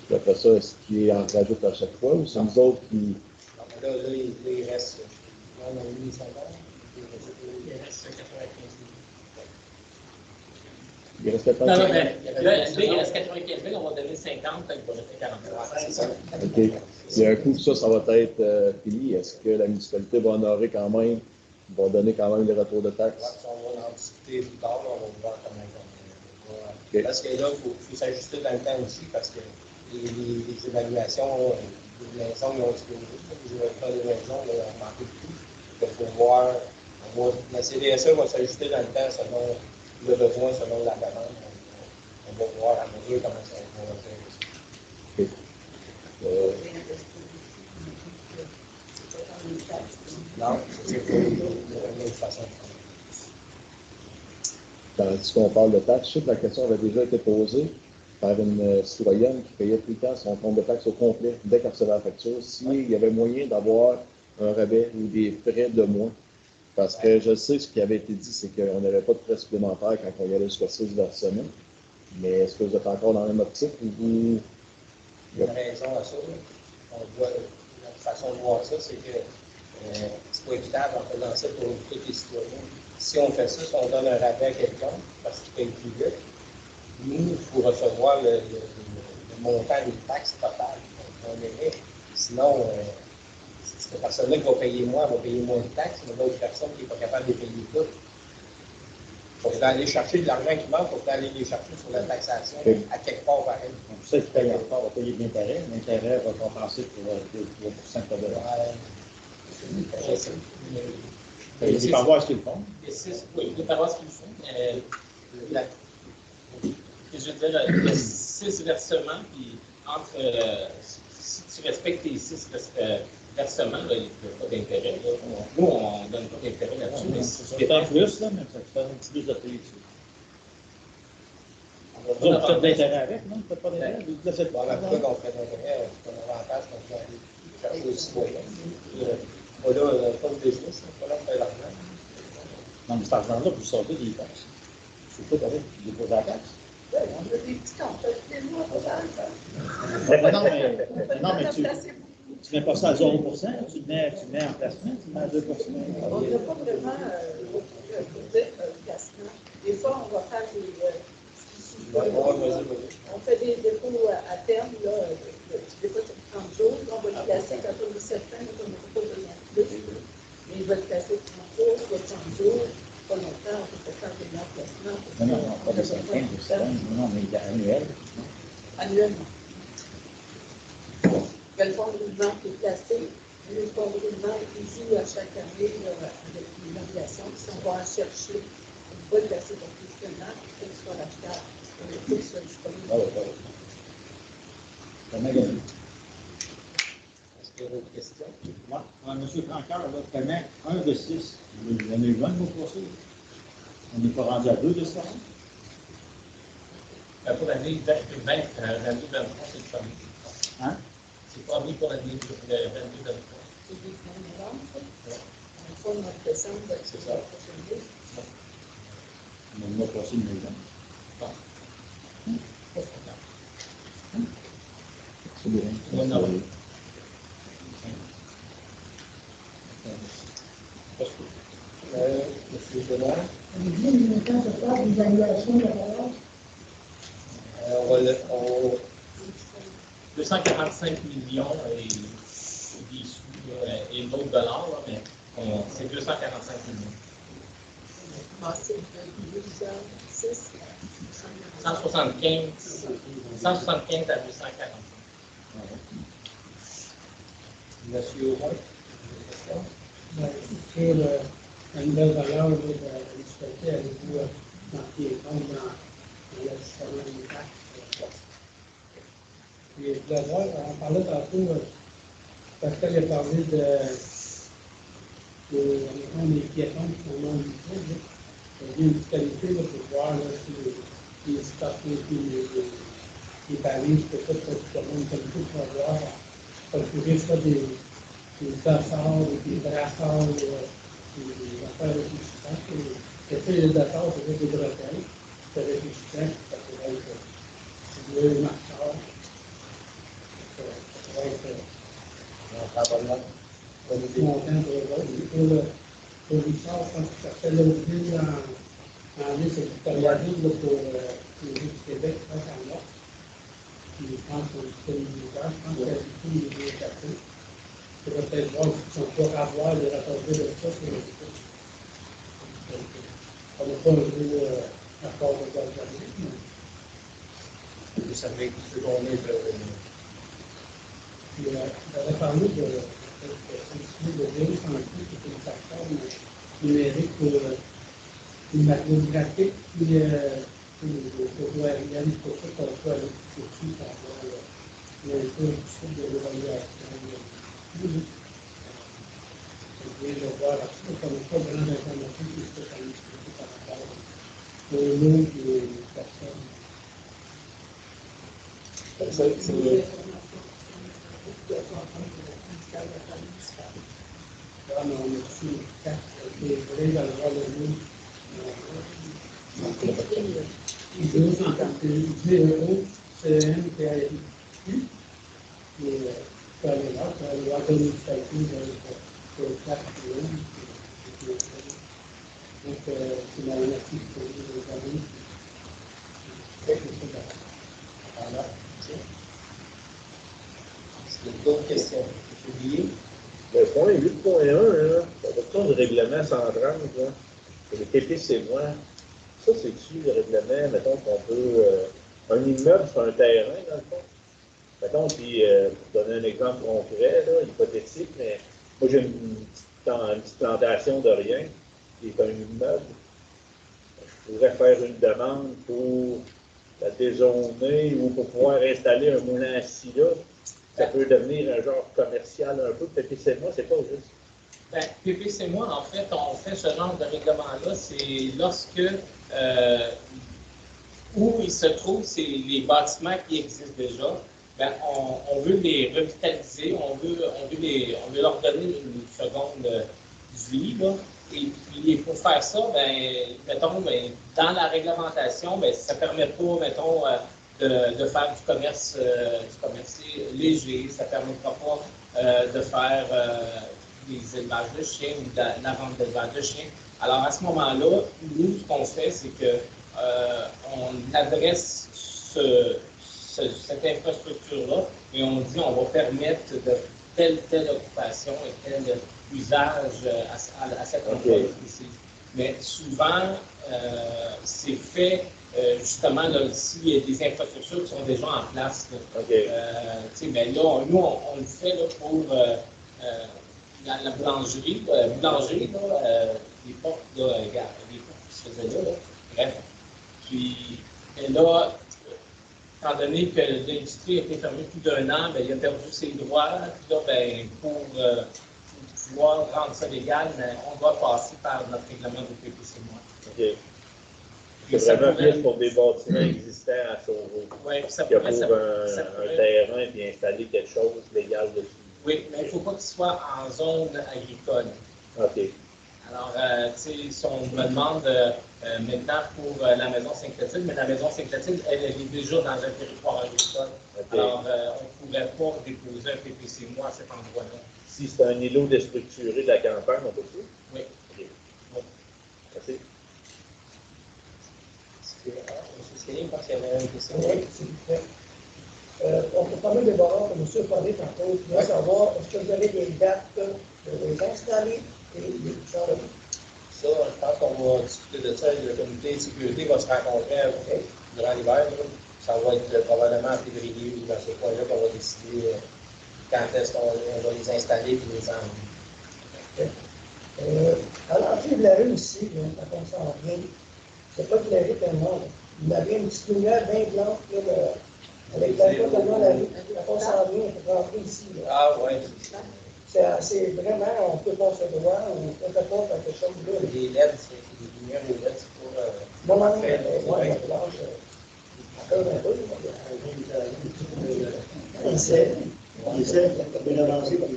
Puis après ça, est-ce qu'il en rajoute à chaque fois ou c'est nous autres qui. Non, mais là, il reste. Là, on a mis 100 000. Il reste 95 000. Il reste 95 Non, 000? non, mais là, il reste 95 000, on va donner 50, donc il va rester 43. C'est ça. OK. Et un coup, ça va être fini. Est-ce que la municipalité va honorer quand même, va donner quand même les retours de taxes? On va en discuter plus tard, on va voir comment on va. Okay. Parce que là, il faut s'ajuster dans le temps aussi, parce que les évaluations, les maisons, ils ont explosé. Les maisons, ils ont manqué de tout. Il faut voir, la CDSE va s'ajuster dans le temps selon le besoin, selon la demande. On va voir à mesure comment ça va faire. Okay. Non, c'est pas une autre façon de faire. Tandis qu'on parle de taxes, je sais que la question avait déjà été posée par une citoyenne qui payait tout le temps son compte de taxes au complet dès qu'elle recevait la facture, s'il y avait moyen d'avoir un rabais ou des frais de moins. Parce que je sais ce qui avait été dit, c'est qu'on n'avait pas de frais supplémentaires quand on y allait jusqu'à 6 versements. Mais est-ce que vous êtes encore dans la même optique ou vous. Il y a une raison à ça. On voit, notre façon de voir ça, c'est que c'est pas équitable en faisant ça pour tous les citoyens. Si on fait ça, si on donne un rabais à quelqu'un parce qu'il paye plus vite, nous, il faut recevoir le montant des taxes totales qu'on émet. Sinon, cette personne-là qui va payer moins, elle va payer moins de taxes, mais l'autre personne qui n'est pas capable de payer tout. Il faut aller chercher de l'argent qui manque, il faut aller les chercher sur la taxation à quelque part pareil. Donc, ceux qui payent encore vont payer de l'intérêt. L'intérêt va compenser pour 2-3% de il faut pas voir ce qu'ils font. Oui, il faut pas voir ce qu'ils font. Je veux dire, il y a 6 versements, puis si tu respectes tes 6 versements, là, il n'y a pas d'intérêt. Nous, on ne donne pas d'intérêt là-dessus. Mais c'est en plus, là, mais ça fait un petit plus de payer dessus. Vous faites de l'intérêt avec, non? Vous ne faites pas d'intérêt? Vous ne faites pas. Dans la preuve, on fait d'intérêt, c'est un avantage qu'on peut aller chercher aux citoyens. Pas là, pas de business, pas là pour faire l'argent. Non, mais cet argent-là, vous sortez des taxes. C'est pas d'aller déposer la taxe. On a des petits comptes, des mois pour ça. Non, mais tu ne mets pas ça à 0%, tu mets en placement, tu mets à 2%. On n'a pas vraiment placement. Des fois, on va faire on fait des dépôts à terme, là, des fois sur 30 jours, on va le placer quand on est certain qu'on n'a pas besoin de plus. Mais il va le placer 30 jours, 60 jours, pas longtemps, on peut faire des placements. Non, pas de 50, non, mais il y a annuel. Annuellement. Il y a le fonds de roulement qui est placé. Le fonds de roulement est joue à chaque année avec les variations. Si on va en chercher, on va le placer pour plus qu'un an, pour qu'il soit l'achetable. Il faut qu'il soit disponible. Comment gagner? Est-ce d'autres questions? Moi, M. Francaire, là, connaît 1 de 6. Il y en a eu 20 de vos procès. On n'est pas rendu à 2 de ça. Pour l'année 2023, c'est le premier. Hein? C'est pas mis pour l'année 22-23. C'est des fins novembre, ça. En fin de décembre, C'est ça. On a le mois passé, mais non. Bon. C'est bien. Non, non. Monsieur Benoît, On dit une montant total d'évaluation de la valeur. on 245 millions et des sous et d'autres dollars, là, mais c'est 245 millions. passé de 2h06 à 175 à 240. Monsieur Aubin, Sur la nouvelle valeur de l'université, avez-vous marqué compte dans l'ajustement des taxes? Puis, je voulais voir, on parlait tantôt, Pascal a parlé des piétons qui sont non lisibles. Il y a une qualité pour voir là, si les stations, les balises, peut-être que tout le monde qualité pour avoir, procurer ça des dossards, des brassards, des affaires réfléchissantes. Les dossards, c'est des bretelles, c'est réfléchissant, ça pourrait être bleu, marqueur. Ça pourrait être montant pour Richard, je pense que ça fait l'autre ville en liste éditorialisée pour les villes du Québec, je pense en Nord. Puis je pense que c'est une je pense qu'il y a beaucoup de deux cafés. Il faudrait peut-être voir si on peut avoir des rapports de ça sur le site. On n'a pas un gros rapport de garderie, mais. vous savez que on est Puis, on avait parlé de virus en plus, qui est une plateforme numérique pour l'imagographique, puis pour aérienne, pour ça qu'on peut aller dessus pour avoir l'info de l'évaluation. Je vais voir là-dessus, qu'on n'a pas vraiment d'informations qui se fait expliquer par rapport au nom des personnes. Là, on a reçu une carte des vrais dans le droit de nous. Ils ont 10 euros, c'est MPAI. Et tu vas aller là, tu vas aller voir comme une statue pour le carte de l'homme. Donc, c'est la nature pour les amis. Voilà. Est-ce qu'il y a d'autres questions? Oublié? Le point 8.1, l'adoption du règlement 130, là, les TPC-moi, ça, c'est-tu le règlement, mettons qu'on peut. Un immeuble sur un terrain, dans le fond? Mettons, puis, pour donner un exemple concret, là, hypothétique, mais moi, j'ai une petite plantation de rien, qui est un immeuble. Je pourrais faire une demande pour la dézoner ou pour pouvoir installer un moulin à scie là. Ça peut devenir un genre commercial un peu. PPC-moi, c'est pas juste. Ben, PPC-moi, en fait, on fait ce genre de règlement-là, c'est lorsque où il se trouve, c'est les bâtiments qui existent déjà. Ben, on veut les revitaliser, on veut leur donner une seconde vie, là. Et puis, pour faire ça, ben, mettons, ben, dans la réglementation, ben, ça ne permet pas, mettons, de faire du commerce léger, ça ne permettra pas de faire des élevages de chiens ou de la vente d'élevage de chiens. Alors, à ce moment-là, nous, ce qu'on fait, c'est qu'on adresse cette infrastructure-là et on dit on va permettre de telle occupation et tel usage à cette endroit-là précis. Mais souvent, c'est fait justement là, s'il y a des infrastructures qui sont déjà en place. Ben là, nous, on le fait là, pour la boulangerie. Boulanger, les portes, là, les portes qui se faisaient là. Bref. Puis, et là, étant donné que l'industrie a été fermée plus d'1 an, ben, il a perdu ses droits. Puis là, ben, pour pouvoir rendre ça légal, ben, on doit passer par notre règlement de PPC-. OK. C'est vraiment plus pour des bâtiments existants à sauver. Oui, ça qu'il y a pourrait. pour un terrain et installer quelque chose légal dessus. Oui, mais il ne faut pas qu'il soit en zone agricole. OK. Alors, tu sais, si on me demande maintenant pour la maison Sainte-Clotilde, mais la maison Sainte-Clotilde, elle est déjà dans un territoire agricole. Okay. Alors, on ne pourrait pas déposer un PPC-moi à cet endroit-là. Si c'est un îlot déstructuré de la campagne, on peut plus? Oui. OK. Bon. Merci. Je pense qu'il y avait une question. Oui, s'il vous plaît. On peut parler des barrages, comme M. a parlé tantôt. Je voudrais savoir, est-ce que vous avez des dates de les installer et les charger? Ça, je pense qu'on va discuter de ça. Le comité de sécurité va se rencontrer durant l'hiver. Ça va être probablement en février ou dans ce point-là qu'on va décider quand est-ce qu'on va les installer et les enlever. À l'entrée de la rue ici, quand on s'en vient, c'est pas éclairé tellement. Il y avait une petite lumière bien blanche, là, avec la porte tellement la rue. Quand on s'en vient, on peut rentrer ici. Là. Ah, oui. C'est vraiment, on peut passer devant, ou peu importe quelque chose là. Les LED, c'est des lumières aux LED, c'est pour. Non, non, moi, la blanche, encore un peu. C'est bien avancé. Oui,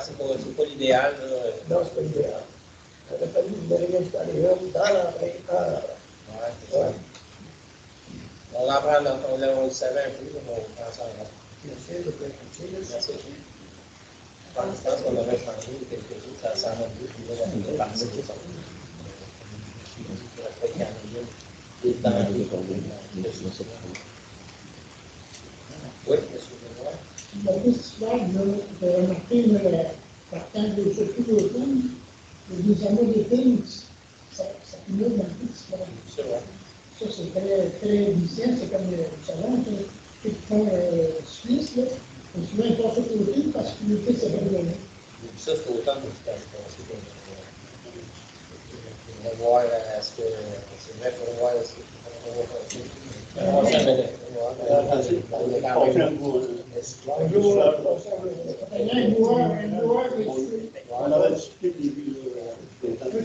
c'est pas l'idéal. Non, c'est pas l'idéal. Il aurait fallu que vous m'ayez installé une dans l'entrée. Ouais. On en prend, on le savait un peu, mais on prend ça en compte. Merci de Merci. Je pense qu'on aurait changé quelque chose, ça s'en va plus, puis là, on est parti. Oui, monsieur Benoît. Dans le festival, vous avez remarqué, partant de surtout l'automne, les anneaux des films, ça finit dans le festival. C'est vrai. Ça, c'est très, très viciant, c'est comme le salon, qui font suisse, là. Et souvent, ils passent au côté parce que l'été, c'est bien donné. Ça, c'est autant de temps. On va voir, est-ce que c'est vrai pour voir, est-ce qu'on va continuer. On va jamais On aurait discuté des vues.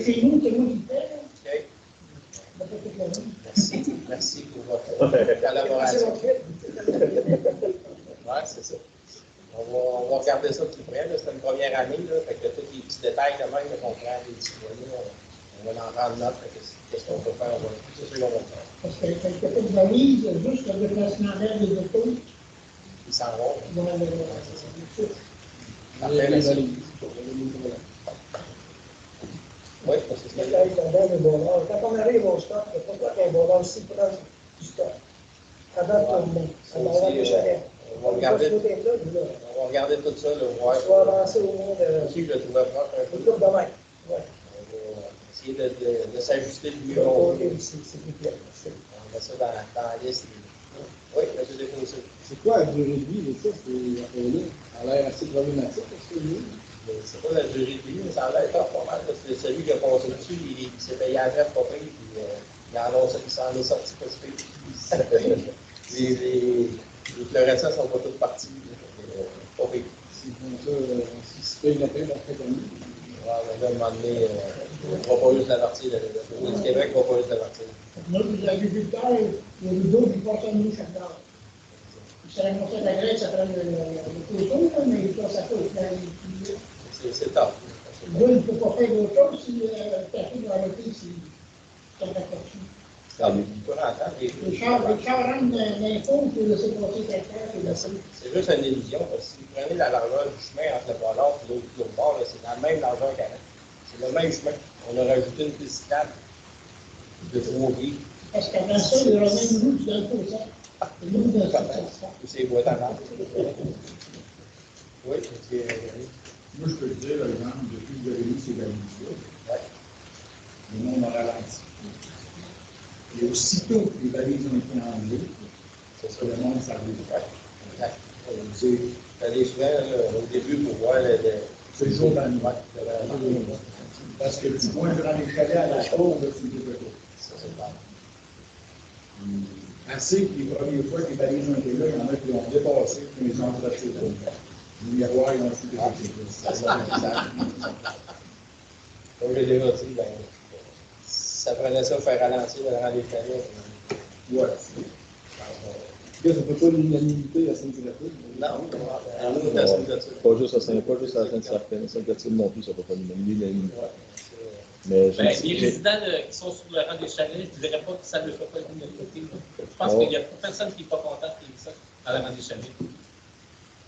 Chez nous, c'est moi qui fais. Merci pour votre collaboration. Oui, c'est ça. On va regarder ça de plus près. C'est une première année. Là, fait que tous les petits détails de même qu'on prend des citoyens, on va en prendre note. Qu'est-ce qu'on peut faire? C'est sûr qu'on va le faire. Parce que quelque peu de valise, juste le déplacement d'air des autos. Ils s'en vont. Parfait, merci. Oui, parce que c'est quand on arrive au stock, pourquoi qu'il y a un bonheur si proche du stock? Avant tout le monde. Avant le chalet. On va regarder tout ça, le voir. On va avancer au monde. Si je le trouvais proche un peu. Tout demain. On va essayer de s'ajuster le mieux. On va s'il vous plaît. On met ça dans la liste. Oui, M. Desfossés. C'est quoi la durée de vie de ça? Ça a l'air assez problématique, est-ce que oui? C'est pas la durée de vie, mais ça a l'air pas mal. C'est celui qui a passé dessus, il s'est payé à neuf, pas payé, puis il s'en est sorti pas payé. Le reste, ils ne sont pas tous partis. Pas payé. Si se paye la paix après comme On va demander, on ne va pas juste l'avertir. Le du Québec ne va pas juste l'avertir. Nous, les agriculteurs, les rideaux, ils passent à nous chaque temps. Ça a montré la Grèce, ça prend le coton, mais il passe à côté. C'est top. Là, il ne peut pas faire d'autre chose si le café doit arrêter, c'est un raccourci. Les chars rentrent dans l'impôt pour laisser passer quelqu'un. C'est juste une illusion, parce que si vous prenez la largeur du chemin entre le bord et l'autre bord, c'est la même largeur qu'avant. C'est le même chemin. On a rajouté une piste cyclable de 3 vies. Parce qu'avant ça, il y aura même une route dans le côté. C'est boîte à marque. Oui, moi, je peux te dire, par exemple, depuis que vous avez mis ces balises-là, le monde a ralenti. Et aussitôt que les balises ont été enlevées, le monde s'arrive. C'est allé souvent au début pour voir c'est le jour de la nuit. Parce que du moins, dans les chalets à la cour, tu ne peux pas. Ça, c'est pas. assez que les premières fois que les balises ont été là, il y en a qui ont dépassé, puis ils ont racheté là. Les miroirs, ils ont acheté des Comme je l'ai déjà dit, ben, ça prenait ça pour faire ralentir le rang des chalets. Ouais. En tout cas, ça ne peut pas l'unanimité à Sainte-Hélène. Non, Pas juste à Sainte-Serpine, Sainte-Catherine non plus, ça ne peut pas l'unanimité. Mais Ben, les résidents qui sont sur le rang des chalets, je ne dirais pas que ça ne le fait pas l'unanimité. Je pense qu'il n'y a personne qui n'est pas content de ça dans le rang des chalets.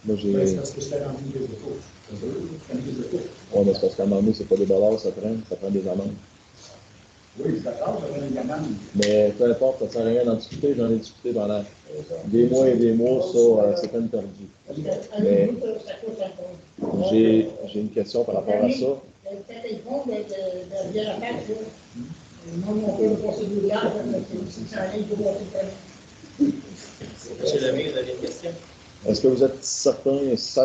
Moi, j'ai. C'est parce que c'était rempli de dépôts. Oui, mais c'est parce qu'à un moment donné, c'est pas des dollars, ça prend des amendes. Oui, c'est d'accord, ça prend des amendes. Mais peu importe, ça ne sert à rien d'en discuter, j'en ai discuté pendant des mois et des mois, ça, c'est peine perdue. Mais j'ai une question par rapport à ça. Monsieur Lemay, vous avez une question? Est-ce que vous êtes certain,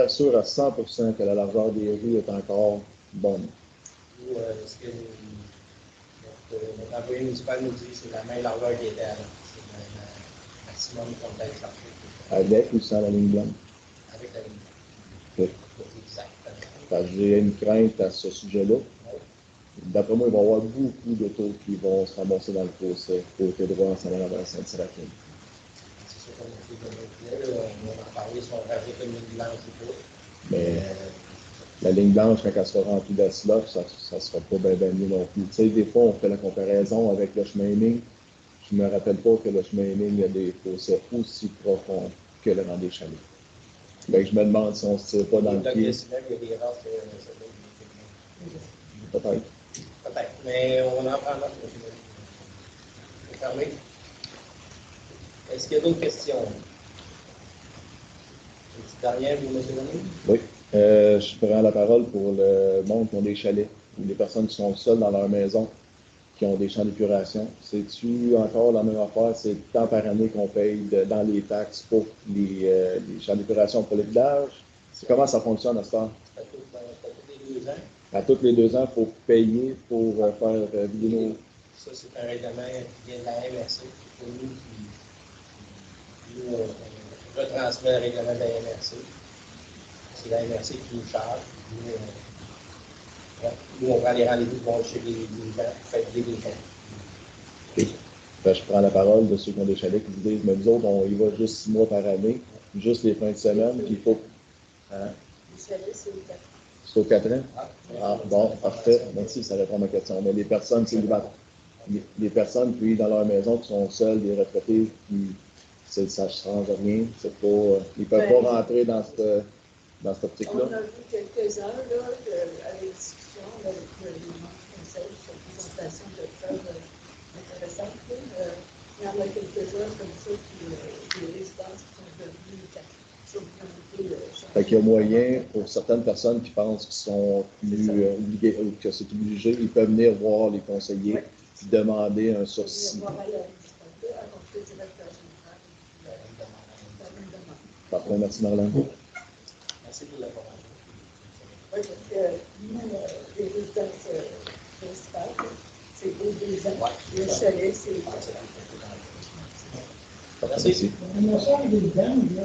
sûr à 100% que la largeur des rues est encore bonne? Ou est-ce que notre employé municipal nous dit que c'est la même largeur qui était avant? C'est le maximum qu'on peut aller chercher. Avec ou sans la ligne blanche? Avec la ligne Okay. Exactement. Parce que j'ai une crainte à ce sujet-là. D'après moi, il va y avoir beaucoup d'autos qui vont se ramasser dans le fossé, côté droit en s'en allant vers Sainte-Séraphin. C'est sûr qu'on va en parler si on rajoute une ligne blanche ou pas. Mais la ligne blanche, quand elle sera remplie d'asphalte, ça ne sera pas bien mieux non plus. Tu sais, des fois, on fait la comparaison avec le chemin ligne. Je ne me rappelle pas que le chemin ligne, il y a des fossés aussi profonds que le rang des chalets. Ben, je me demande si on ne se tire pas dans le pied. Il y a des races Peut-être. Peut-être, mais on en prend note. C'est fermé. Est-ce qu'il y a d'autres questions? Une petite dernière, vous, M. Lemay? Oui. Je prends la parole pour le monde qui ont des chalets, ou les personnes qui sont seules dans leur maison, qui ont des champs d'épuration. C'est-tu encore la même affaire? C'est tant par année qu'on paye dans les taxes pour les champs d'épuration pour le village? Comment ça fonctionne à ce temps? À tous les 2 ans. À tous les 2 ans, il faut payer pour faire vider nos... Ça, c'est un règlement qui vient de la MRC. C'est nous qui on retransmet le règlement de la MRC. C'est la MRC qui nous charge. Nous, on prend les rendez-vous pour chez les gens, pour faire vider les gens. Okay. Ben, je prends la parole de ceux qui ont des chalets qui vous disent, mais nous autres, on y va juste 6 mois par année, juste les fins de semaine, puis il faut... Hein? Les chalets, c'est aux 4 ans. C'est aux 4 ans? Ah, bon, parfait. Merci, ça répond à ma question. Mais les personnes célibataires, les personnes qui vivent dans leur maison, qui sont seules, des retraités, ça ne change rien. C'est pas, ils ne peuvent pas rentrer dans cette optique-là. On a vu quelques heures là, à la discussion avec les membres du conseil sur la présentation de preuves intéressantes. Il y en a quelques-uns comme ça qui des résidences qui sont devenues fait qu'il y a moyen, pour certaines personnes qui pensent qu'ils sont plus obligés, ou que c'est obligé, ils peuvent venir voir les conseillers, demander un sursis. Parfait, merci Marlène. Merci pour l'information. Oui, parce que les résidences principales, c'est aux 2 ans. Le chalet, c'est Merci. On a ça des dames, là.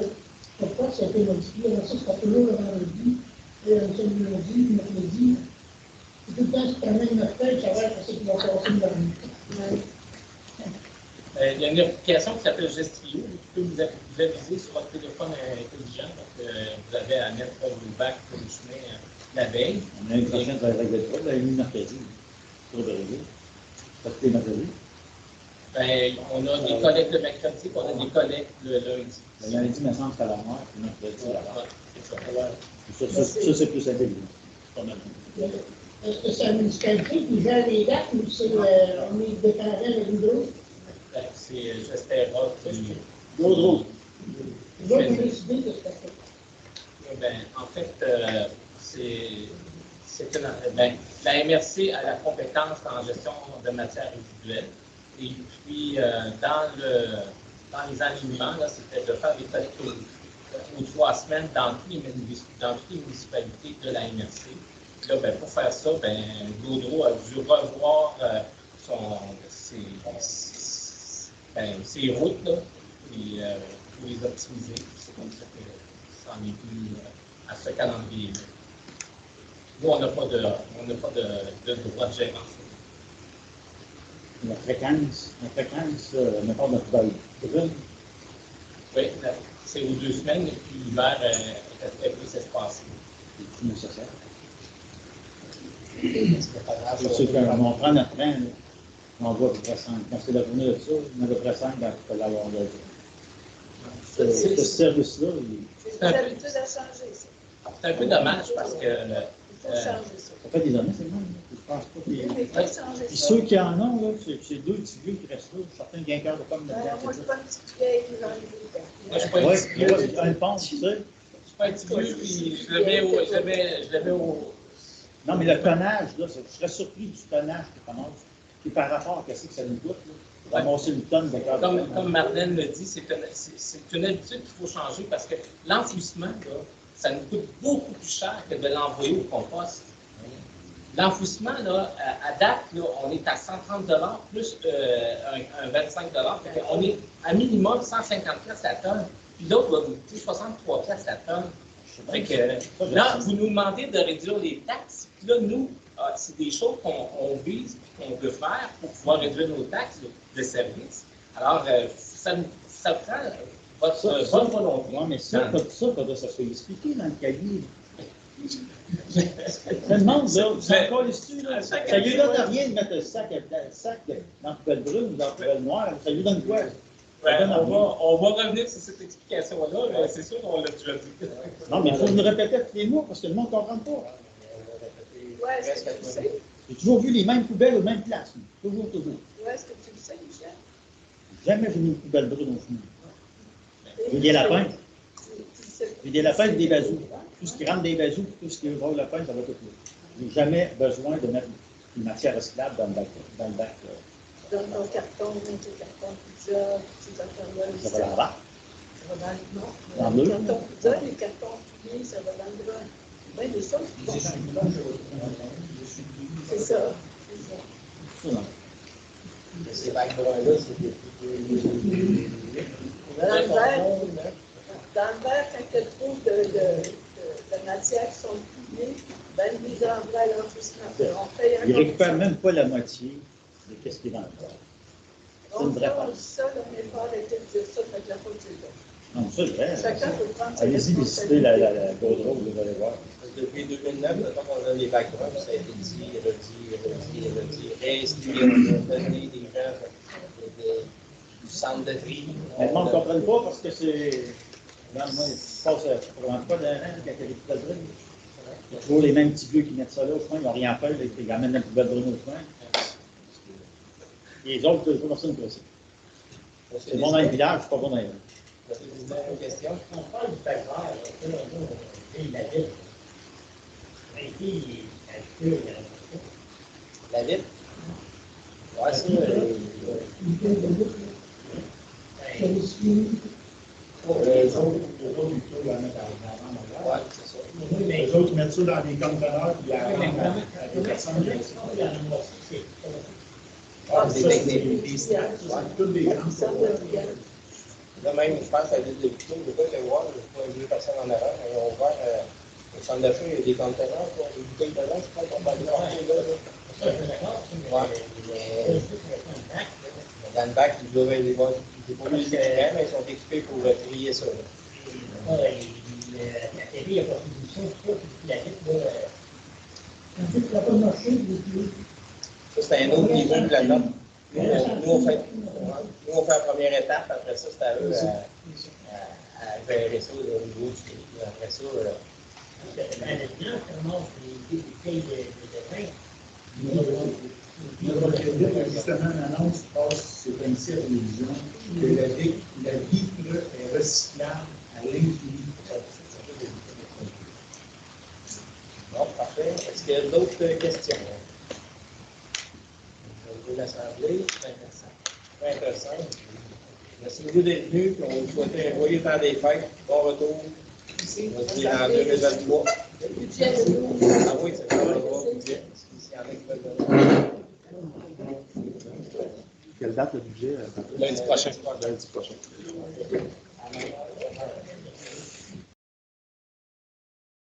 Pourquoi ça a été modifié? Alors ça, c'est toujours le vendredi, le lundi, le mercredi. Tout le temps, si tu amènes notre feuille, ça va être ce qui va passer dans le Il y a une application qui s'appelle Gestrio. Vous pouvez vous aviser sur votre téléphone intelligent. Donc, vous avez à mettre le bac pour le chemin la veille. On a une prochaine de régler de la nuit mercredi. Pour de régler. Parce que les mercredis. Ben, on a des collectes le mercredi, on a des collectes le lundi. Le lundi, il me semble que c'est à la mort, puis le mercredi, c'est à la mort. C'est ça. Ça, c'est plus intelligent. Est-ce que c'est la municipalité qui gère les dates ou c'est on est dépendant de l'hydro? C'est Gestera qui... L'autre. Nous autres, on a décidé de ce fait. Ben, en fait, la MRC a la compétence en gestion de matières résiduelles. Et puis, dans les alignements, c'était de faire des collectes aux 3 semaines dans toutes les municipalités de la MRC. Puis là, ben, pour faire ça, Gaudreau a dû revoir ses routes là, puis pour les optimiser. C'est comme ça que ça en est venu à ce calendrier-là. Nous, on n'a pas de droit de gérance. La fréquence, mettons, notre vol brune. Oui, c'est aux 2 semaines, et puis l'hiver est très plus espacé. C'est nécessaire. C'est qu'on prend notre train, là, on voit à peu près 5. Quand c'est la journée de ça, on a à peu près 5, ben, il faut l'avoir là. Ce service-là, c'est des habitudes à changer, ça. C'est un peu dommage parce que. Il faut changer ça. ça fait des années, c'est le même. Je pense pas qu'il y ait. Il faut changer Puis ça. ceux qui en ont, là, c'est 2 petits vieux qui restent là. Certains qui ont un cœur de pomme de Alors, moi, je terre. suis pas une petite vieille, j'en ai vu. Moi, je suis pas un petit vieux. Oui, un pont, tu sais. Je suis pas un petit vieux, puis je le mets au. Non, mais le tonnage, là, je serais surpris du tonnage qui commence. Puis par rapport à ce que ça nous coûte, là, ramasser une tonne de cœur de pomme. Comme Marlène le dit, c'est une habitude qu'il faut changer parce que l'enfouissement, là, ça nous coûte beaucoup plus cher que de l'envoyer au compost. L'enfouissement, là, à date, là, on est à 130 $ plus un 25 $. On est à minimum 150 $ la tonne. Puis l'autre va nous coûter 63 $ la tonne. Fait que, là, vous nous demandez de réduire les taxes. Puis là, nous, c'est des choses qu'on vise et qu'on veut faire pour pouvoir réduire nos taxes de service. Alors, ça prend votre bonne volonté. Oui, mais ça, faudrait ça soit expliqué dans le cahier. Je me demande, là, c'est encore l'histoire, là. Ça lui donne rien de mettre le sac dans la poubelle brune ou dans la poubelle noire. Ça lui donne quoi? Ouais, on va revenir sur cette explication-là, mais c'est sûr qu'on l'a déjà dit. Non, mais il faut nous répéter tous les mois parce que le monde ne comprend pas. Ouais, est-ce que tu le sais? J'ai toujours vu les mêmes poubelles aux mêmes places. Toujours. Ouais, est-ce que tu le sais, Michel? Jamais vu une poubelle brune au fond. J'ai des lapins. J'ai des lapins et des bazous. Tout ce qui rentre des bazous, tout ce qui va au lapin, ça va tout là. Je n'ai jamais besoin de mettre une matière recyclable dans le bac. Dans ton carton, dans tes cartons pizza, ces affaires-là. Ça va dans le bac. Ça va dans le Dans le les cartons pizza, les cartons pliés, ça va dans le bac. Oui, des choses qui vont dans le C'est ça. Ça, non. Ces bacs-là, c'est des. Dans le verre, quand tu trouves de matières qui sont pliées, ben, ils les envoient à l'enfouissement. Ils ne récupèrent même pas la moitié de ce qui est dans le verre. C'est une vraie On part. dit ça, là, mais pas arrêter de dire ça, fait que la faute, c'est là. Non, ça, c'est vrai. Chacun peut prendre ses Allez-y visiter la Gaudreau, vous allez voir. Depuis 2009, maintenant qu'on a les bacs bruns, ça a été dit, redit, réinstillé, on a donné des gens du centre de tri. Mais le monde ne comprenne pas parce que c'est. Dans le monde, il se passe probablement pas d'un an quand il y a des poubelles brunes. Il y a toujours les mêmes petits vieux qui mettent ça là au coin, ils n'ont rien fait, ils amènent la poubelle brune au coin. Les autres, toujours personne ne fait ça. C'est bon dans le village, c'est pas bon dans les villes. Une question. On parle du facteur, il habite. La vitre? Ouais, ça. Les autres, ils la mettent à Ouais, c'est ça. les autres, ils mettent ça dans des conteneurs, puis à des personnes qui Avec des stacks, ouais. toutes des grandes. Là même, je pense à l'île de Victo, je ne peux pas le voir, je ne vois deux personnes en avant, mais ils ont ouvert au centre d'achat, il y a des conteneurs, des bouteilles de vin, je pense qu'on va aller voir là. Ouais. Dans le bac, ils doivent aller voir, ils n'ont pas mis les équipements, mais ils sont équipés pour trier ça. La télé, il n'y a pas de solution, la vitre, La bonne marché, Ça, c'est un autre niveau que la note. Nous, on fait la première étape, après ça, c'est à eux à gérer ça au niveau du tri. Après ça, Justement, l'annonce passe, c'est ainsi à la télévision, que la vitre est recyclable à l'infini. bon, parfait. Est-ce qu'il y a d'autres questions? Au niveau de l'Assemblée, c'est intéressant. Merci beaucoup d'être venu. On vous souhaite un joyeux temps des fêtes. Bon retour. On se dit en 2023. Le budget de nous. Ah oui, c'est ça, on va voir le budget. S'il y en a qui veulent donner. quelle date le budget? Lundi prochain. Lundi prochain.